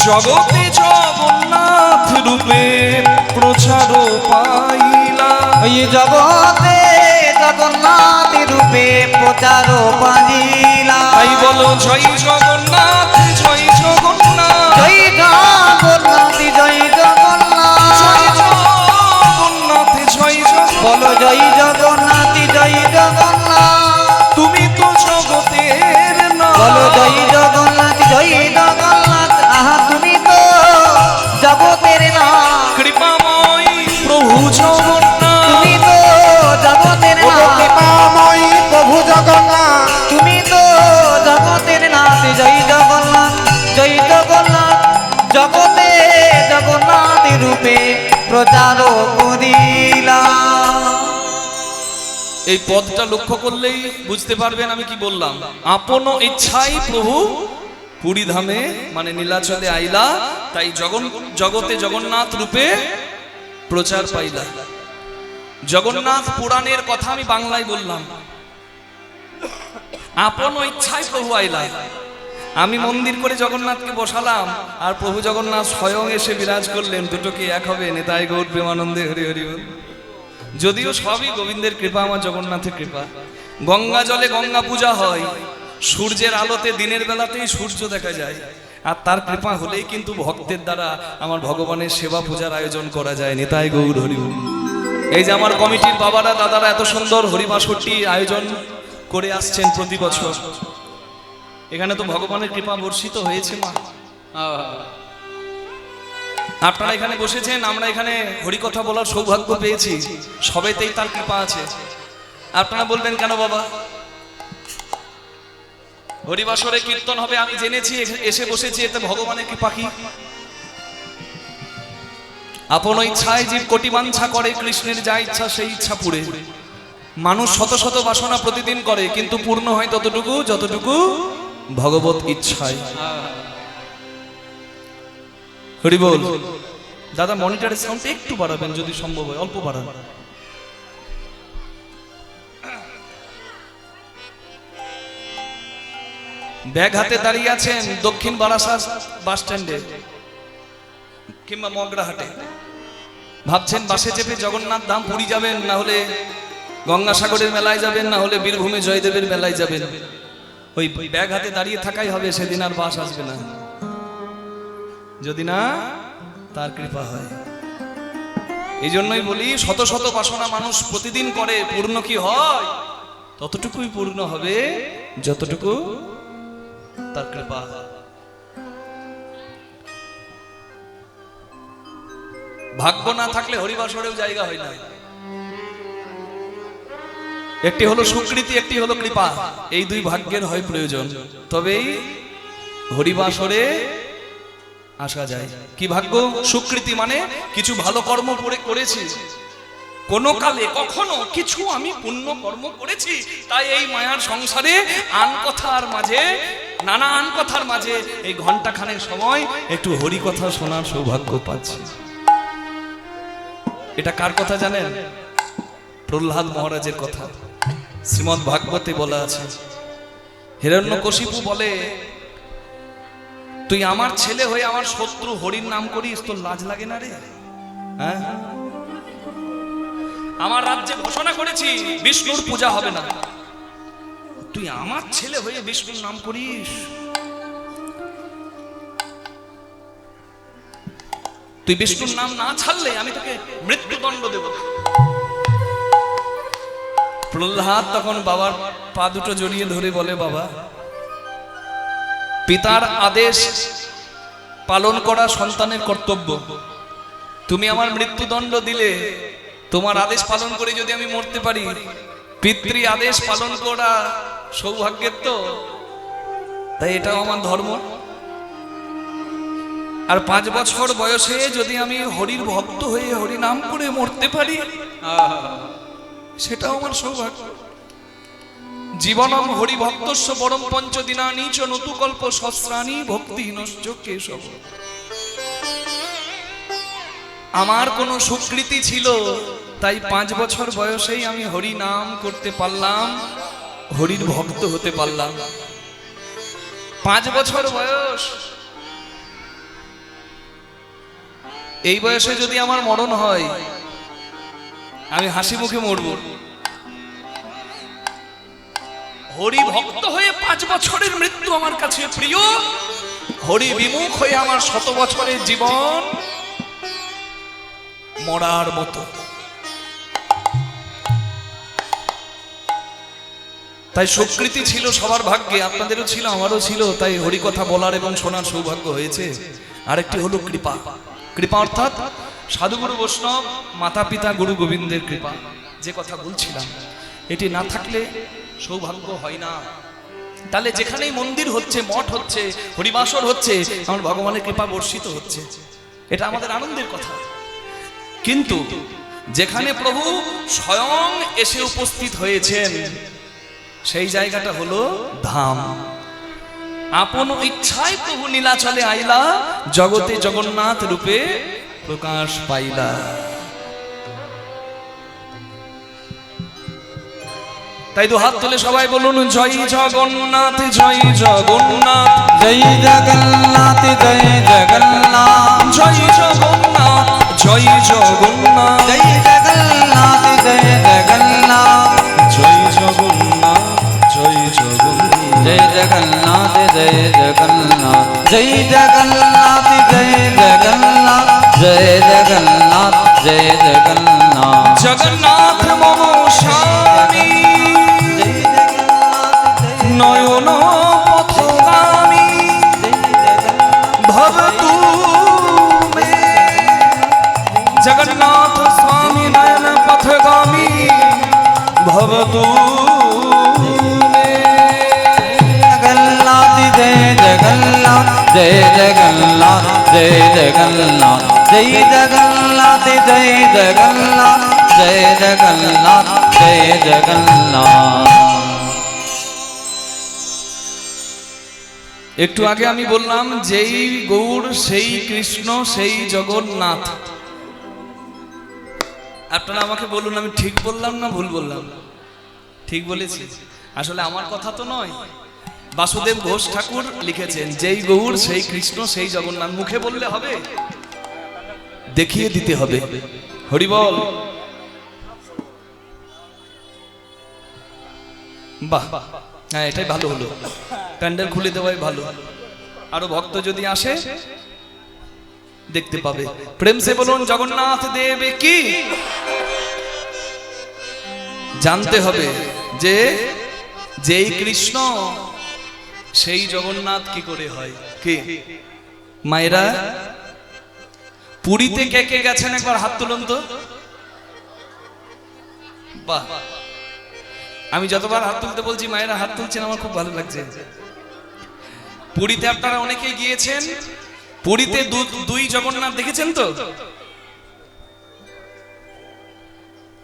জগতে জগন্নাথ রূপে প্রচার পাইলা। ওই জগতে জগন্নাথ রূপে প্রচার পাইলা। তাই বলো জয় জগন্নাথ, জয় জগন্নাথ, জয় জগন্নাথ, জয় জগন্নাথ, জয় জগন্নাথ, জয় জগন্নাথ। বলো জয় জগন্নাথ, জয় জগন্নাথ, তুমি তো জগতের নাথ। বলো জয় জগন্নাথ, জয় জগন্নাথ, আহা তুমি তো জগতের নাথ। কৃপাময় প্রভু জগন্নাথ, তুমি তো জগতের ও নাথ, কৃপাময়ী প্রভু জগন্নাথ। তুমি তো জগতের নাথ। জয় জগন্নাথ, জয় জগন্নাথ, জগতে জগন্নাথ রূপে প্রচার করিলা। এই পদটা লক্ষ্য করলেই বুঝতে পারবেন আমি কি বললাম। আপন ইচ্ছাই প্রভু পুরী ধামে মানে নীলাচলে আইলা, তাই জগতে জগন্নাথ রূপে প্রচার পাইলা। জগন্নাথ পুরাণের কথা আমি বাংলায় বললাম। আপন ইচ্ছায় প্রভু আইলা, আমি মন্দির করে জগন্নাথকে বসালাম আর প্রভু জগন্নাথ স্বয়ং এসে বিরাজ করলেন। দুটো কি এক হবে? নেতাই গৌর প্রেমানন্দে হরি হরি বল। যদিও সবই গোবিন্দের কৃপা, আমার জগন্নাথের কৃপা। গঙ্গা জলে গঙ্গা পূজা হয়, সূর্যের আলোতে দিনের বেলাতেই সূর্য দেখা যায়, আর তার কৃপা হলেই কিন্তু ভক্তের দ্বারা আমার ভগবানের সেবা পূজার আয়োজন করা যায়। নেতাই গৌর হরি বল। এই যে আমার কমিটির বাবারা দাদারা এত সুন্দর হরিবাসরটি আয়োজন করে আসছেন প্রতি বছর, এখানে তো ভগবানের কৃপা বর্ষিত হয়েছে মা। আপনারা এখানে বসেছেন, আমরা এখানে হরিকথা বলার সৌভাগ্য পেয়েছি, সবেতেই তার কৃপা আছে। আপনারা বলবেন কেন বাবা? হরিবাসরে কীর্তন হবে আমি জেনেছি, এসে বসেছি, এতে ভগবানের কৃপা কি? আপন ইচ্ছায় জীব কোটি বাঞ্ছা করে, কৃষ্ণের যা ইচ্ছা সেই ইচ্ছা পুরে। মানুষ শত শত বাসনা প্রতিদিন করে, কিন্তু পূর্ণ হয় ততটুকু যতটুকু ভগবত ইচ্ছায়। হরি বল। দাদা মনিটরের সাউন্ড একটু বাড়াবেন যদি সম্ভব হয়, অল্প বাড়ান। ব্যাগ হাতে দাঁড়িয়ে আছেন দক্ষিণ বারাসাত বাস স্ট্যান্ডে কিংবা মগরাহাটে, ভাবছেন বাসে চেপে জগন্নাথ ধাম পুরী যাবেন, না হলে গঙ্গাসাগরের মেলায় যাবেন, না হলে বীরভূমে জয়দেবের মেলায় যাবেন। ওই ব্যাগ হাতে দাঁড়িয়ে থাকাই হবে, সেদিন আর বাস আসবে না, যদি না তার কৃপা হয়। এই জন্যই বলি শত শত বাসনা মানুষ প্রতিদিন করে, পূর্ণ কি হয়? ততটুকুই পূর্ণ হবে যতটুকু তার কৃপা। ভাগ্য না থাকলে হরিবাসরেও জায়গা হয় না। একটি হলো সুকৃতি, একটি হলো কৃপা, এই দুই ভাগ্যের হয় প্রয়োজন, তবেই হরিবাসরে আসা যায়। কি ভাগ্য? সুকৃতি মানে কিছু ভালো কর্ম করেছি, কোন কালে কখনো কিছু আমি পুণ্য কর্ম করেছি, তাই এই মায়ার সংসারে নানান কথার মাঝে এই ঘন্টাখানেক সময় একটু হরি কথা শোনার সৌভাগ্য পাচ্ছি। এটা কার কথা জানেন? প্রহ্লাদ মহারাজের কথা। শ্রীমদ্ ভাগবতে বলা আছে, হিরণ্যকশিপু বলে, তুই আমার ছেলে হয়ে আমার শত্রু হরির নাম করিস, তোর লাজ লাগে না রে? হ্যাঁ, আমার রাজ্যে ঘোষণা করেছি বিষ্ণুর পূজা হবে না, তুই আমার ছেলে হয়ে বিষ্ণুর নাম করিস? তুই বিষ্ণুর নাম না ছাড়লে আমি তোকে মৃত্যুদণ্ড দেব। প্রহ্লাদ তখন বাবার পা দুটো জড়িয়ে ধরে বলে, বাবা, পিতার আদেশ পালন করা সন্তানের কর্তব্য। তুমি আমার মৃত্যুদণ্ড দিলে, তোমার আদেশ পালন করে যদি আমি মরতে পারি, পিতৃ আদেশ পালন করা সৌভাগ্যের তো, তাই এটাও আমার ধর্ম। আর 5 বছর বয়সে যদি আমি হরির ভক্ত হয়ে হরি নাম করে মরতে পারি, সেটাও আমার সৌভাগ্য। জীবনম হরি ভক্তস্য পরম পঞ্চদিনানি চ নতুকল্প সহস্রাণি ভক্তিহীনশ্চ কেশব। আমার কোনো সুকৃতি ছিল, তাই 5 বছর বয়সেই আমি হরি নাম করতে পারলাম, হরির ভক্ত হতে পারলাম। 5 বছর বয়স, এই বয়সে যদি আমার মরণ হয়, আমি হাসি মুখে মরব। হরি ভক্ত হয়ে 5 বছরের মৃত্যু আমার কাছে প্রিয়, হরি বিমুখ হয়ে আমার 100 বছরের জীবন মরার মতো। তাই সুকৃতি ছিল সবার ভাগ্যে, আপনাদেরও ছিল, আমারও ছিল, তাই হরি কথা বলার এবং শোনার সৌভাগ্য হয়েছে। আরেকটি হলো কৃপা। কৃপা অর্থাৎ সাধুগুরু বৈষ্ণব, মাতা পিতা, গুরু গোবিন্দের কৃপা, যে কথা বলছিলাম, এটি না থাকলে সৌভাগ্য হয় না। তাহলে যেখানেই মন্দির হচ্ছে, মঠ হচ্ছে, হরিবাসর হচ্ছে, আমার ভগবানের কৃপা বর্ষিত হচ্ছে। এটা আমাদের আনন্দের কথা। কিন্তু যেখানে প্রভু স্বয়ং এসে উপস্থিত হয়েছেন সেই জায়গাটা হলো ধাম। আপন ইচ্ছায় প্রভু নীলাচলে আইলা, জগতে জগন্নাথ রূপে প্রকাশ পাইলা। তাই তো হাত তুলে সবাই বলুন জয় জগন্নাথ, জয় জগন্নাথ, জয় জগন্নাথ, জয় জগন্নাথ, জয় জগন্নাথ, জয় জগন্নাথ, জয় জগন্নাথ, জয় জগন্নাথ, জয় জগন্নাথ, জয় জগন্নাথ, জয় জগন্নাথ, জয় জগন্নাথ, জয় জগন্নাথ, জয় জগন্নাথ, জয় জগন্নাথ, জয় জগন্নাথ, জগন্নাথ মম স্বামী, নয়ন পথগামী, ভবতু মে। জগন্নাথ স্বামী নয়ন পথগামী, ভবতু মে। জগন্নাথ, জয় জগন্নাথ, জয় জগন্নাথ, জয় জগন্নাথ, জয় জগন্নাথ, জয় জগন্নাথ, জয় জগন্নাথ, জয় জগন্নাথ। একটু আগে আমি বললাম যেই গৌর সেই কৃষ্ণ সেই জগন্নাথ। আপনারা আমাকে বলুন আমি ঠিক বললাম না ভুল বললাম? ঠিক বলেছি। আসলে আমার কথা তো নয়, বাসুদেব ঘোষ ঠাকুর লিখেছেন যেই গৌর সেই কৃষ্ণ সেই জগন্নাথ। মুখে বললে হবে, দেখিয়ে দিতে হবে। হরি বল। বাহ, হ্যাঁ এটাই ভালো হলো, প্যান্ডেল খুলে দেওয়াই ভালো। আরো ভক্ত যদি আসে দেখতে পাবে। প্রেম সে বলুন জগন্নাথ দেব কি। জানতে হবে যে যেই কৃষ্ণ সেই জগন্নাথ কি করে হয়। কি মায়েরা পুরীতে কে কে গেছেন একবার হাত তুলুন তো। বাহ, আমি যতবার হাত তুলতে বলছি মায়েরা হাত তুলছেন, আমার খুব ভালো লাগছে। পুরীতে আপনারা অনেকেই গিয়েছেন, পুরীতে দুই জগন্নাথ দেখেছেন তো?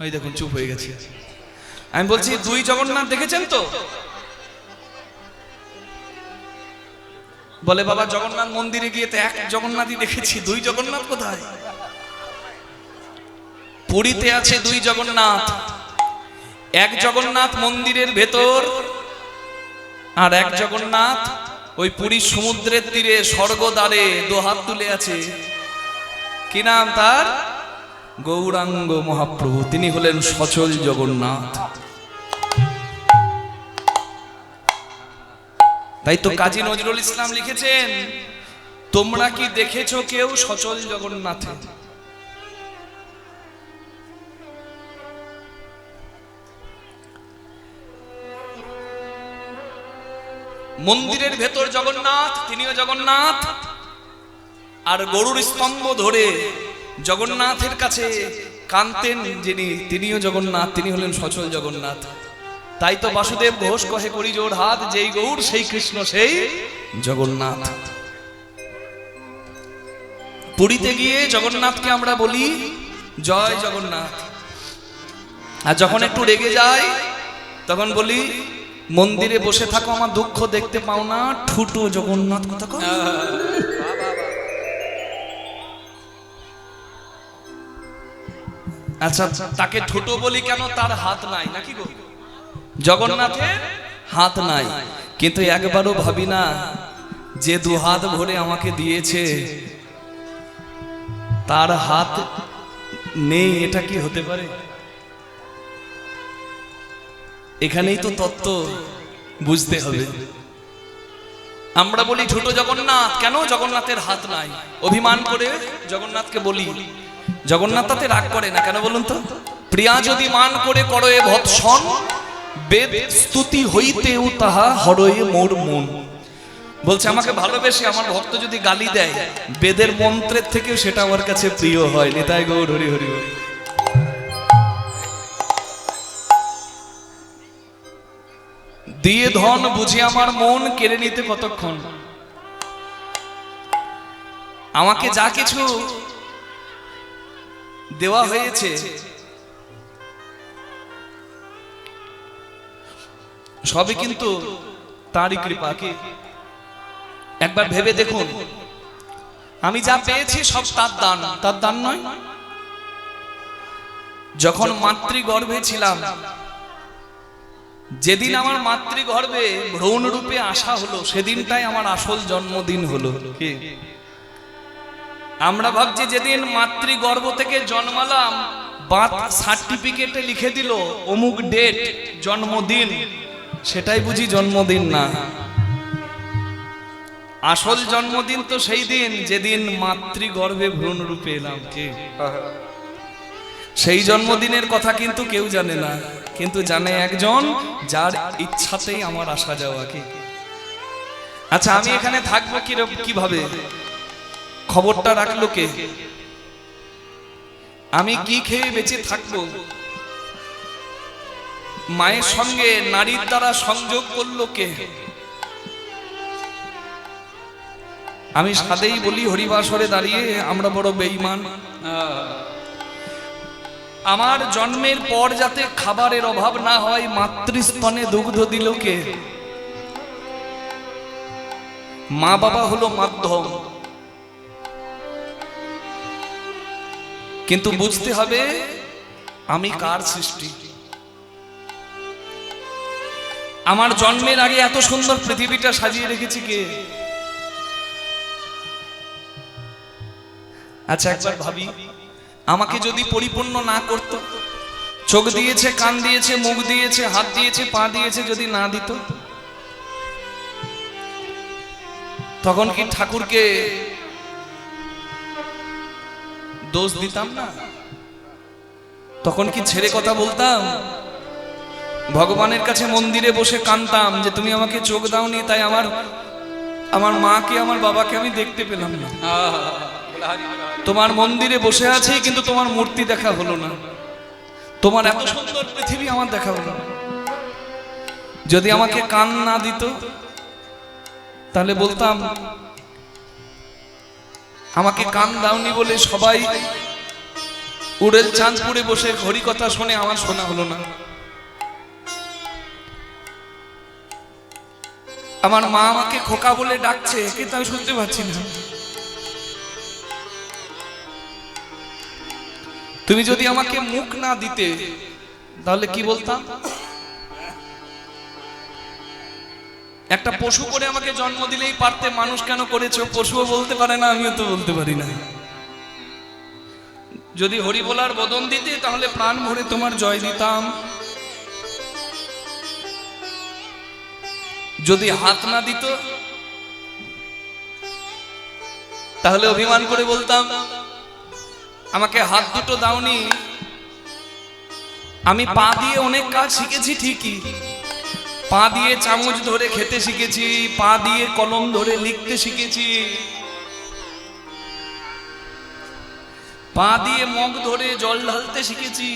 ওই দেখুন চুপ হয়ে গেছে। আমি বলছি দুই জগন্নাথ দেখেছেন তো? বলে বাবা জগন্নাথ মন্দিরে গিয়ে তো এক জগন্নাথই দেখেছি, দুই জগন্নাথ কোথায়? পুরীতে আছে দুই জগন্নাথ, এক জগন্নাথ মন্দিরের ভেতর, আর এক জগন্নাথ ওই পুরী সমুদ্রের তীরে স্বর্গদ্বারে দু হাত তুলে আছে। কি নাম তার? গৌরাঙ্গ মহাপ্রভু। তিনি হলেন সচল জগন্নাথ। তাই তো কাজী নজরুল ইসলাম লিখেছেন, তোমরা কি দেখেছো কেউ সচল জগন্নাথে? মন্দিরের ভেতর জগন্নাথ, তিনিও জগন্নাথ, আর গরুর স্তম্ভ ধরে জগন্নাথের কাছে কাঁদতেন যিনি, তিনিও জগন্নাথ, তিনি হলেন সচল জগন্নাথ। তাই তো বাসুদেব ঘোষ কহে করি জোর হাত, যেই গৌর সেই কৃষ্ণ সেই জগন্নাথ। পুরীতে গিয়ে জগন্নাথকে আমরা বলি জয় জগন্নাথ, আর যখন একটু রেগে যাই তখন বলি মন্দিরে বসে থাকো আমার দুঃখ দেখতে পাও না, ঠুটো জগন্নাথ কথা কও। আচ্ছা তাকে ঠুটো বলি কেন? তার হাত নাই নাকি গো? জগন্নাথের হাত নাই, কিন্তু একবারও ভাবি না যে দু হাত ভরে আমাকে দিয়েছে তার হাত নেই, এটা কি হতে পারে? এখানেই তো তত্ত্ব বুঝতে হবে। আমরা বলি ছোট জগন্নাথ, কেন? জগন্নাথের হাত নাই। অভিমান করে জগন্নাথকে বলি, জগন্নাথ তাতে রাগ করে না কেন বলুন তো? প্রিয়া যদি মান করে করয়ে ভৎসন, বেদ স্তুতি হইতেও তাহা হরয়ে মোর মন। বলছে আমাকে ভালোবেসে আমার ভক্ত যদি গালি দেয়, বেদের মন্ত্রের থেকেও সেটা আমার কাছে প্রিয় হয়। নিতাই গৌর হরি হরি হরি। দিয়ে ধন বুঝে আমার মন কেড়ে নিতে কতক্ষণ। আমাকে যা কিছু দেওয়া হয়েছে সবই কিন্তু তারই কৃপা। কি একবার ভেবে দেখুন, আমি যা পেয়েছি সব তার দান, তার দান নয়? যখন মাতৃগর্ভে ছিলাম, যেদিন আমার মাতৃগর্ভে ভ্রূণ রূপে আসা হলো, সেদিনটাই আমার আসল জন্মদিন হলো। কি আমরা ভাবছি যেদিন মাতৃগর্ভ থেকে জন্মালাম, বার্থ সার্টিফিকেটে লিখে দিল অমুক ডেট জন্মদিন, সেটাই বুঝি জন্মদিন না। আসল জন্মদিন তো সেই দিন যেদিন মাতৃগর্ভে ভ্রূণ রূপে এলাম। কি সেই জন্মদিনের কথা কিন্তু কেউ জানে না, কিন্তু জানে একজন, যার ইচ্ছাতেই আমার আসা যাওয়া। কি আচ্ছা, আমি এখানে থাকবো কিভাবে? খবরটা রাখলো কে? আমি কি খেয়ে বেঁচে থাকবো? মায়ের সঙ্গে নারীর দ্বারা সংযোগ করলো কে? আমি সাদেই বলি, হরিবাসরে দাঁড়িয়ে আমরা বড় বেঈমান। আমার জন্মের পর যাতে খাবারের অভাব না হয়, মাতৃস্তনে দুগ্ধ দিল কে? মা বাবা হলো মাধ্যম, কিন্তু বুঝতে হবে আমি কার সৃষ্টি। আমার জন্মের আগে এত সুন্দর পৃথিবীটা সাজিয়ে রেখেছি কে? আচ্ছা একবার ভাবি, আমাকে যদি পরিপূর্ণ না করতো, চোখ দিয়েছে, কান দিয়েছে, মুখ দিয়েছে, হাত দিয়েছে, পা দিয়েছে, যদি না দিত, তখন কি ঠাকুরকে দোষ দিতাম না? তখন কি ছেড়ে কথা বলতাম? ভগবানের কাছে মন্দিরে বসে কাঁদতাম যে তুমি আমাকে চোখ দাওনি, তাই আমার মাকে, আমার বাবাকে আমি দেখতে পেলাম না। তোমার মন্দিরে বসে আছি, কিন্তু তোমার মূর্তি দেখা হলো না। তোমার এত সুন্দর পৃথিবী আমার দেখা হলো না। যদি আমাকে কান না দিত, তাহলে বলতাম আমাকে কান দাওনি বলে সবাই উড়েল চাঁদপুরে বসে হরি কথা শুনে, আমার শোনা হলো না। আমার মা আমাকে খোকা বলে ডাকছে, কিন্তু আমি শুনতে পাচ্ছি না। তুমি যদি আমাকে মুখ না দিতে, তাহলে কি বলতাম? একটা পশু করে আমাকে জন্ম দিলেই পারতে, মানুষ কেন করেছো? পশুও বলতে পারে না, আমিও তো বলতে পারি না। যদি হরি বলার বদন দিতে, তাহলে প্রাণ ভরে তোমার জয় দিতাম। যদি হাত না দিত, তাহলে অভিমান করে বলতাম আমাকে হাত দুটো দাওনি। আমি পা দিয়ে অনেক কাজ শিখেছি ঠিকই, পা দিয়ে চামচ ধরে খেতে শিখেছি, পা দিয়ে কলম ধরে লিখতে শিখেছি, পা দিয়ে মগ ধরে জল ঢালতে শিখেছি,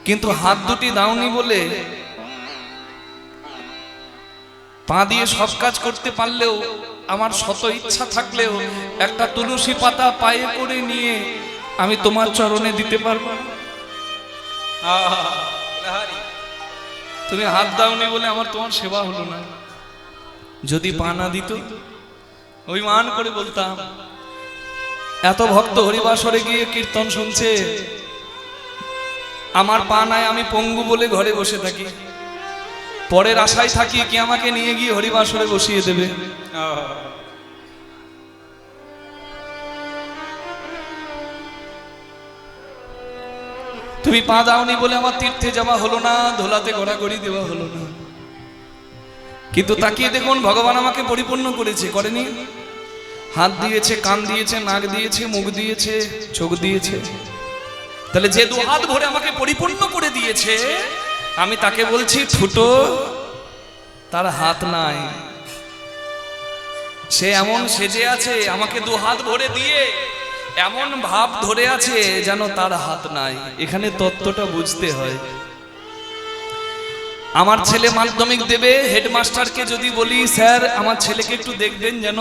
কিন্তু হাত দুটি দাওনি বলে পা দিয়ে সব কাজ করতে পারলেও, আমার শত ইচ্ছা থাকলেও, একটা তুলসী পাতা পায়ে করে নিয়ে আমি তোমার চরণে দিতে পারবো। তুমি হাত দাওনি বলে আমার তোমার সেবা হলো না। যদি পা না দিত, অভিমান করে বলতাম এত ভক্ত হরিবাসরে গিয়ে কীর্তন শুনছে, আমার পা নাই, আমি পঙ্গু বলে ঘরে বসে থাকি, পরের আশায় থাকি কি আমাকে নিয়ে গিয়ে হরিবাসরে বসিয়ে দেবে। তুমি পা দাওনি বলে আমার তীর্থে যাওয়া হলো না, ধোলাতে গড়াগড়ি দেওয়া হলো না। কিন্তু তাকিয়ে দেখুন, ভগবান আমাকে পরিপূর্ণ করেছে, করেনি? হাত দিয়েছে, কান দিয়েছে, নাক দিয়েছে, মুখ দিয়েছে, চোখ দিয়েছে। তাহলে যে দু হাত ভরে আমাকে পরিপূর্ণ করে দিয়েছে, আমি তাকে বলছি ফুটো, তার হাত নাই। সে এমন সেজে আছে, আমাকে দু হাত ভরে দিয়ে এমন ভাব ধরে আছে যেন তার হাত নাই। এখানে তত্ত্বটা বুঝতে হয়। আমার ছেলে মাধ্যমিক দেবে, হেডমাস্টারকে যদি বলি স্যার আমার ছেলেকে একটু দেখবেন যেন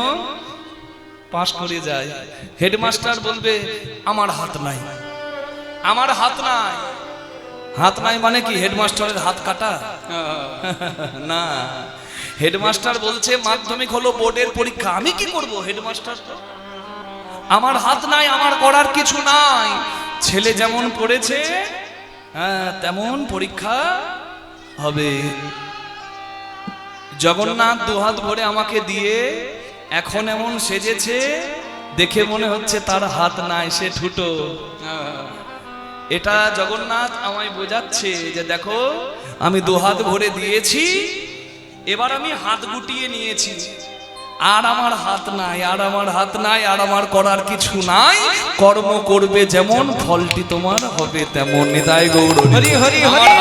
পাশ করে যায়। হেডমাস্টার বলবে আমার হাত নাই, আমার হাত নাই। হাত নাই মানে কি হেডমাস্টারের হাত কাটা? না, হেডমাস্টার বলছে মাধ্যমিক হলো বোর্ডের পরীক্ষা, আমি কি করব হেডমাস্টার? আমার হাত নাই, আমার করার কিছু নাই। ছেলে যেমন পড়েছে তেমন পরীক্ষা হবে। জগন্নাথ দুহাত ভরে আমাকে দিয়ে এখন এমন সেজেছে, দেখে মনে হচ্ছে তার হাত নাই, সে ঠুটো। এটা জগন্নাথ আমায় বোঝাচ্ছে যে দেখো আমি দুহাত ভরে দিয়েছি, এবার আমি হাত গুটিয়ে নিয়েছি, আর আমার হাত নাই, আর আমার হাত নাই, আর আমার করার কিছু নাই। কর্ম করবে যেমন, ফলটি তোমার হবে তেমন। নিতাই গৌর হরি হরি হরি।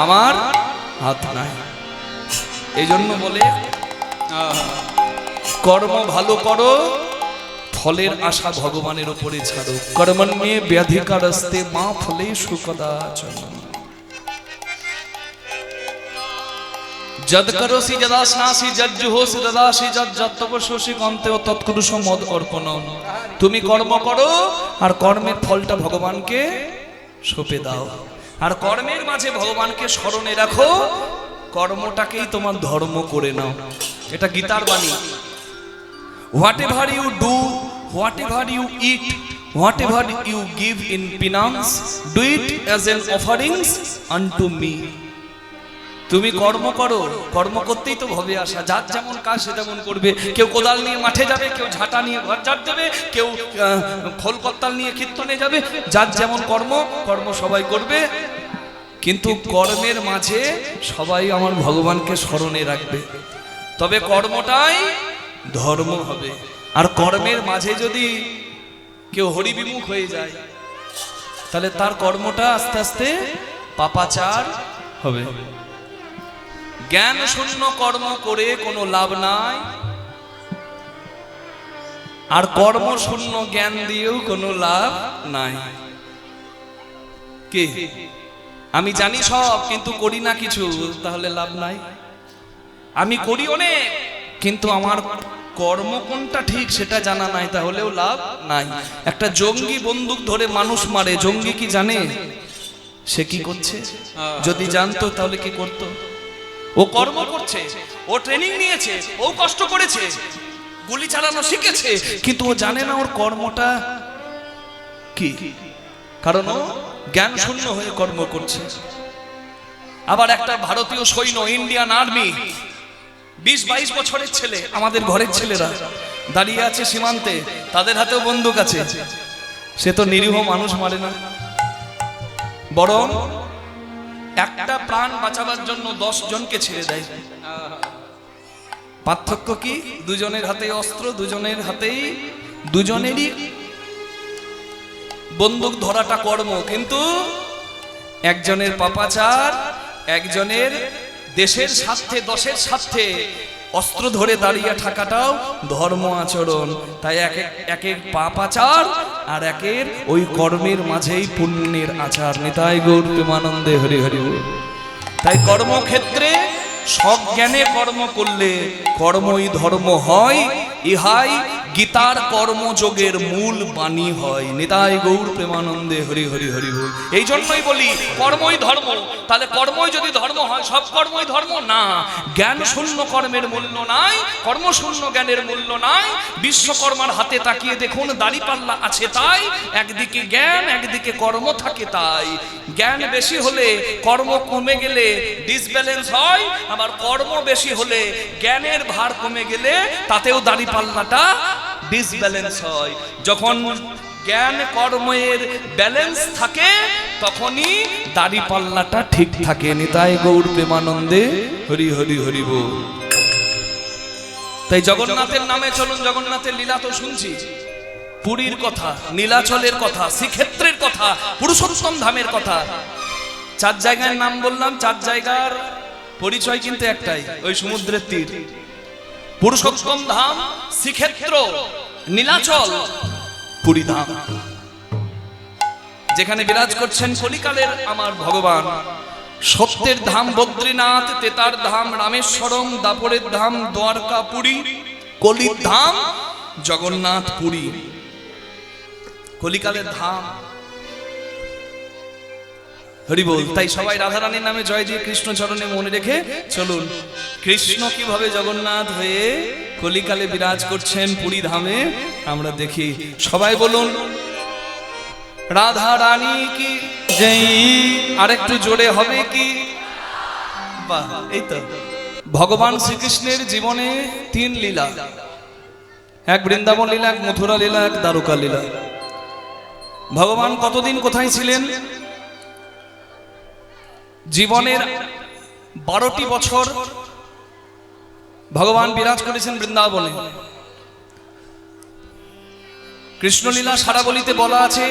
আমার হাত নাই, এই জন্য বলে কর্ম ভালো করো, ফলের আশা ভগবানের উপরে ছাড়ো। কর্মণ্যে ব্যাধিকারস্তে মা ফলেষু কদাচন। যদ করোসি যদাস্নাসি যজ্জুহোসি দদাসি যজ্জত্তবশোসি কন্তেও তৎকুরুষ মদ অর্পণম। তুমি কর্ম করো আর কর্মের ফলটা ভগবানকে সঁপে দাও, আর কর্মের মাঝে ভগবানকে স্মরণে রাখো, কর্মটাকেই তোমার ধর্ম করে নাও। এটা গীতার বাণী। Whatever you do, whatever you eat, whatever you give in penance, do it as an offerings unto me. তুমি কর্ম করো, কর্ম করতেই তো ভবে আসা। যার যেমন কাজ সে তেমন করবে। কেউ কোদাল নিয়ে মাঠে যাবে, কেউ ঝাঁটা নিয়ে ঘর ঝাড় দেবে, কেউ খোল কর্তাল নিয়ে কীর্তনে যাবে। যার যেমন কর্ম, কর্ম সবাই করবে, কিন্তু কর্মের মাঝে সবাই আমার ভগবানকে স্মরণে রাখবে, তবে কর্মটাই ধর্ম হবে। আর কর্মের মাঝে যদি কেউ হরিবিমুখ হয়ে যায়, তাহলে তার কর্মটা আস্তে আস্তে পাপাচার হবে। জ্ঞান শূন্য কর্ম করে কোনো লাভ নাই, আর কর্ম শূন্য জ্ঞান দিয়েও কোনো লাভ নাই। কে? আমি জানি সব কিন্তু করি না কিছু, তাহলে লাভ নাই। আমি করি অনেক কিন্তু আমার কর্ম কোনটা ঠিক সেটা জানা নাই, তাহলেও লাভ নাই। একটা জঙ্গি বন্দুক ধরে মানুষ মারে, জঙ্গি কি জানে সে কি করছে? যদি জানতো তাহলে কি করতো? ও কর্ম করছে, ও ট্রেনিং নিয়েছে, ও কষ্ট করেছে, গুলি চালানো শিখেছে, কিন্তু ও জানে না ওর কর্মটা কি, কারণ ও জ্ঞান শূন্য হয়ে কর্ম করছে। আবার একটা ভারতীয় সৈন্য, ইন্ডিয়ান আর্মি, 20-22 বছরের ছেলে, আমাদের ঘরের ছেলেরা দাঁড়িয়ে আছে সীমান্তে, তাদের হাতেও বন্দুক আছে। সে তো নিরীহ মানুষ মারে না, বরং একটা প্রাণ বাঁচাবার জন্য 10 জনকে ছেড়ে দেয়। পার্থক্য কি? দুজনের হাতেই অস্ত্র, দুজনের হাতেই, দুজনেরই বন্দুক ধরাটা কর্ম, কিন্তু একজনের পাপাচার, একজনের দেশের স্বার্থে, দশের স্বার্থে অস্ত্র ধরে দাঁড়িয়ে থাকাটাও ধর্ম আচরণ। তাই এক এক পাপাচার আর একের ওই কর্মের মাঝেই পুণ্যের আচার। নিতাই গৌর প্রেমানন্দে হরি হরি বল। তাই কর্মক্ষেত্রে সজ্ঞানে কর্ম করলে কর্মই ধর্ম হয়, ইহাই গীতার কর্মযোগের মূল বাণী হয়। নিতাই গৌর প্রেমানন্দে হরি হরি হরি বল। এই জন্যই বলি কর্মই ধর্ম। তাহলে কর্মই যদি ধর্ম হয়, সব কর্মই ধর্ম না। জ্ঞান শূন্য কর্মের মূল্য নাই, কর্ম শূন্য জ্ঞানের মূল্য নাই। বিশ্বকর্মার হাতে তাকিয়ে দেখুন, দাড়িপাল্লা আছে তাই একদিকে জ্ঞান, একদিকে কর্ম থাকে তাই। জ্ঞান বেশি হলে কর্ম কমে গেলে ডিসব্যালেন্স হয়, আবার কর্ম বেশি হলে জ্ঞানের ভার কমে গেলে তাতেও দাড়িপাল্লাটা ডিসব্যালেন্স হয়। যখন জ্ঞান কর্মের ব্যালেন্স থাকে তখনই দাড়িপাল্লাটা ঠিক থাকে। নিতাই গৌর প্রেমানন্দে হরি হরি হরি বল। তাই জগন্নাথের নামে চলুন, জগন্নাথের লীলা তো শুনছি, পুরীর কথা, নীলাচলের কথা, শ্রীক্ষেত্রের কথা, পুরুষোত্তম ধামের কথা। 4 জায়গার নাম বললাম, 4 জায়গার পরিচয় কিন্তু একটাই, ওই সমুদ্রের তীর। পুরুষোত্তম ধাম, শ্রীক্ষেত্র, নীলাচল, পুরী ধাম, যেখানে বিরাজ করছেন কলিকালের আমার ভগবান। সত্যের ধাম বদ্রীনাথ, তেতার ধাম রামেশ্বরম, দাপরের ধাম দ্বারকা পুরী, কলির ধাম জগন্নাথ পুরী, কলিকালের ধাম। হরি বল। তাই সবাই রাধারানীর নামে জয় দিয়ে কৃষ্ণ চরণে মনে রেখে চলুন, কৃষ্ণ কিভাবে জগন্নাথ হয়ে কলিকালে বিরাজ করছেন পুরী ধামে আমরা দেখি। সবাই বলুন রাধা রানী কি জয়। আরেকটু জোরে হবে কি? বাহ, এই তো। ভগবান শ্রীকৃষ্ণের জীবনে 3 লীলা, এক বৃন্দাবন লীলা, এক মথুরা লীলা, এক দ্বারকা লীলা। ভগবান কতদিন কোথায় ছিলেন? জীবনের 12টি বছর ভগবান বিরাজ করেছেন বৃন্দাবনে। কৃষ্ণলীলা সারাবলিতে বলা আছে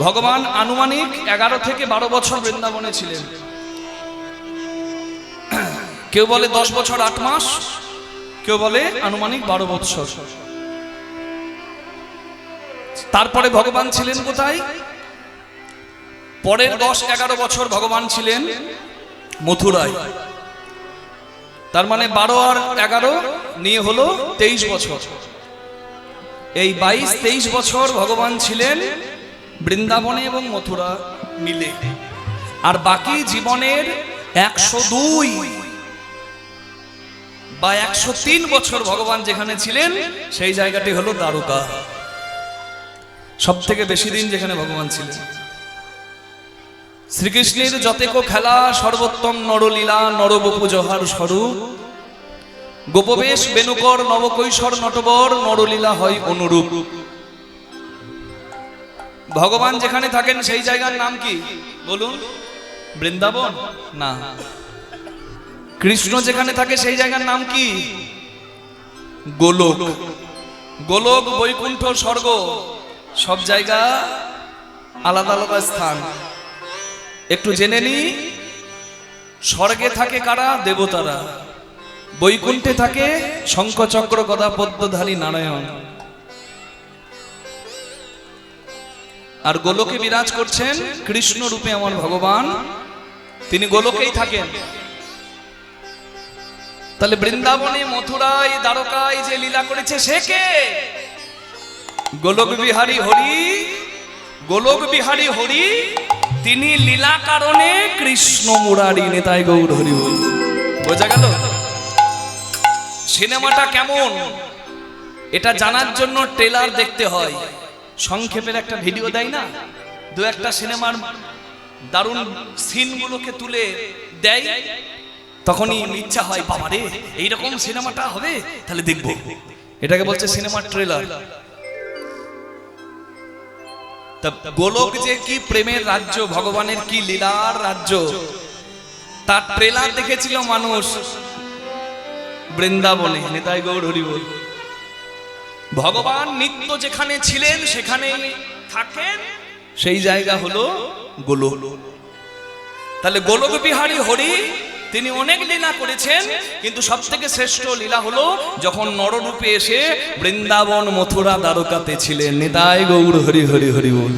ভগবান আনুমানিক 11 থেকে 12 বছর বৃন্দাবনে ছিলেন। কেউ বলে 10 বছর 8 মাস, কেউ বলে আনুমানিক 12 বছর। তারপরে ভগবান ছিলেন কোথায়? পরের 10-11 বছর ভগবান ছিলেন মথুরায়। তার মানে 12 আর 11 নিয়ে হলো 23 বছর। এই 22-23 বছর ভগবান ছিলেন বৃন্দাবনে এবং মথুরা মিলে। আর বাকি জীবনের 102 বা 103 বছর ভগবান যেখানে ছিলেন সেই জায়গাটি হলো দ্বারকা। সব থেকে বেশি দিন যেখানে ভগবান ছিলেন। শ্রীকৃষ্ণের যতেক খেলা সর্বোত্তম নরলীলা, নরবপু জহার স্বরূপ, গোপবেশ বেনুকর নবকৈশোর নটবর, নরলীলা হয় অনুরূপ। ভগবান যেখানে থাকেন সেই জায়গার নাম কি বলুন? বৃন্দাবন না। কৃষ্ণ যেখানে থাকে সেই জায়গার নাম কি? গোলক। গোলক, বৈকুণ্ঠ, স্বর্গ, সব জায়গা আলাদা আলাদা স্থান। একটু জেনে নি, স্বর্গে থাকে কারা? দেবতারা। বৈকুণ্ঠে থাকে শঙ্খচক্র গদা পদ্মধারী নারায়ণ। আর গোলকে বিরাজ করছেন কৃষ্ণ রূপে আমার ভগবান, তিনি গোলকেই থাকেন। তাহলে বৃন্দাবনে, মথুরায়, দ্বারকায় যে লীলা করেছে সে কে? গোলক বিহারী হরি। গোলক বিহারী হরি তিনি লীলা কারণে কৃষ্ণ মুরারি নেতাই গৌর হরি বল। বোঝা গেল সিনেমাটা কেমন? এটা জানার জন্য ট্রেলার দেখতে হয়। সংক্ষেপের একটা ভিডিও দেয় না, 2-1টা সিনেমার দারুণ সিনগুলোকে তুলে দেয়, তখনই ইচ্ছা হয় বাবা রে এইরকম সিনেমাটা হবে তাহলে দেখবো। এটাকে বলছে সিনেমার ট্রেলার। তা গোলক যে কি প্রেমের রাজ্য, ভগবানের কি লীলার রাজ্য, তার ট্রেলার দেখেছিল মানুষ বৃন্দাবনে। নেতাই গৌর হরি বল। ভগবান নিত্য যেখানে ছিলেন সেখানে থাকেন, সেই জায়গা হলো গোলক। তাহলে গোলক বিহারী হরি তিনি অনেক লীলা করেছেন, কিন্তু সব থেকে শ্রেষ্ঠ লীলা হলো যখন নররূপে এসে বৃন্দাবন, মথুরা, দ্বারকাতে ছিলেন। নিতাই গৌর হরি হরি হরি বল।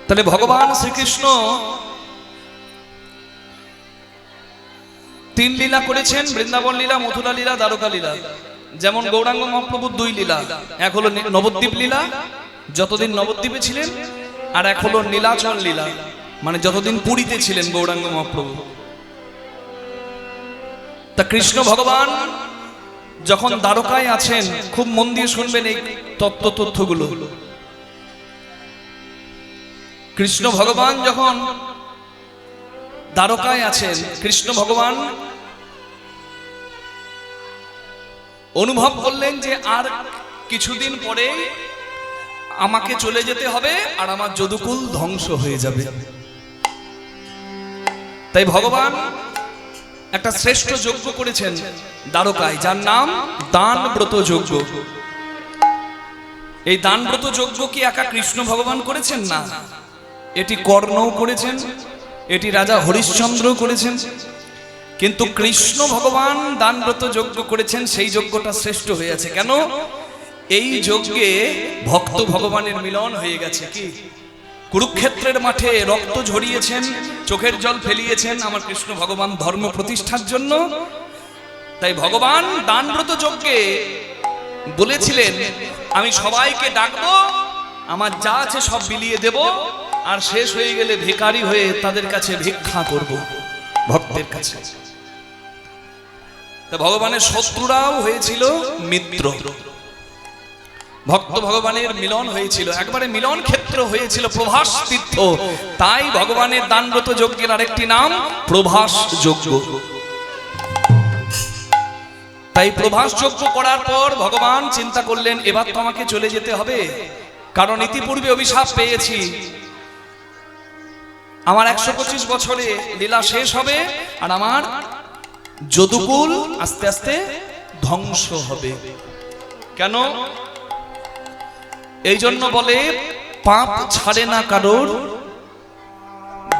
তাহলে ভগবান শ্রীকৃষ্ণ 3 লীলা করেছেন, বৃন্দাবন লীলা, মথুরা লীলা, দ্বারকা লীলা। যেমন গৌরাঙ্গ মহাপ্রভুর 2 লীলা, এক হলো নবদ্বীপ লীলা যতদিন নবদ্বীপে ছিলেন, আর এক হলো নীলাচল লীলা, মানে যতদিন পুরীতে ছিলেন গৌরাঙ্গ মহাপ্রভু। তা কৃষ্ণ ভগবান যখন দ্বারকায় আছেন, খুব মন দিয়ে শুনবেন এই তথ্যগুলো। কৃষ্ণ ভগবান যখন দ্বারকায় আছেন, কৃষ্ণ ভগবান অনুভব করলেন যে আর কিছুদিন পরে আমাকে চলে যেতে হবে আর আমার যদুকুল ধ্বংস হয়ে যাবে। তাই ভগবান একটা শ্রেষ্ঠ যজ্ঞ করেছেন দ্বারকায়, যার নাম দানব্রত যজ্ঞ। এই দানব্রত যজ্ঞ কি একা কৃষ্ণ ভগবান করেছেন? না, এটি কর্ণও করেছেন, এটি রাজা হরিশ্চন্দ্র করেছেন। কিন্তু কৃষ্ণ ভগবান দানব্রত যজ্ঞ করেছেন, সেই যজ্ঞটা শ্রেষ্ঠ হয়েছে। কেন? এই যজ্ঞে ভক্ত ভগবানের মিলন হয়ে গেছে। কি কুরুক্ষেত্রের মাঠে রক্ত ঝরিয়েছেন, চোখের জল ফেলিয়েছেন আমার কৃষ্ণ ভগবান ধর্ম প্রতিষ্ঠার জন্য। তাই ভগবান দানব্রত যজ্ঞে বলেছিলেন, আমি সবাইকে ডাকবো, আমার যা আছে সব বিলিয়ে দেব, আর শেষ হয়ে গেলে ভিখারি হয়ে তাদের কাছে ভিক্ষা করব ভক্তের কাছে। তা ভগবানের শত্রুরাও হয়েছিল মিত্র, ভক্ত ভগবানের মিলন হয়েছিল, একবারে মিলন ক্ষেত্র হয়েছিল প্রভাস তীর্থ। তাই ভগবানের দানব্রত যজ্ঞের আরেকটি নাম প্রভাস যজ্ঞ। তাই প্রভাস যজ্ঞ করার পর ভগবান চিন্তা করলেন, এবার তো আমাকে চলে যেতে হবে, কারণ ইতিপূর্বে অভিশাপ পেয়েছি, আমার 125 বছরে লীলা শেষ হবে, আর আমার যদুকুল আস্তে আস্তে ধ্বংস হবে। কেন? এই জন্য বলে পাপ ছাড়ে না কারোর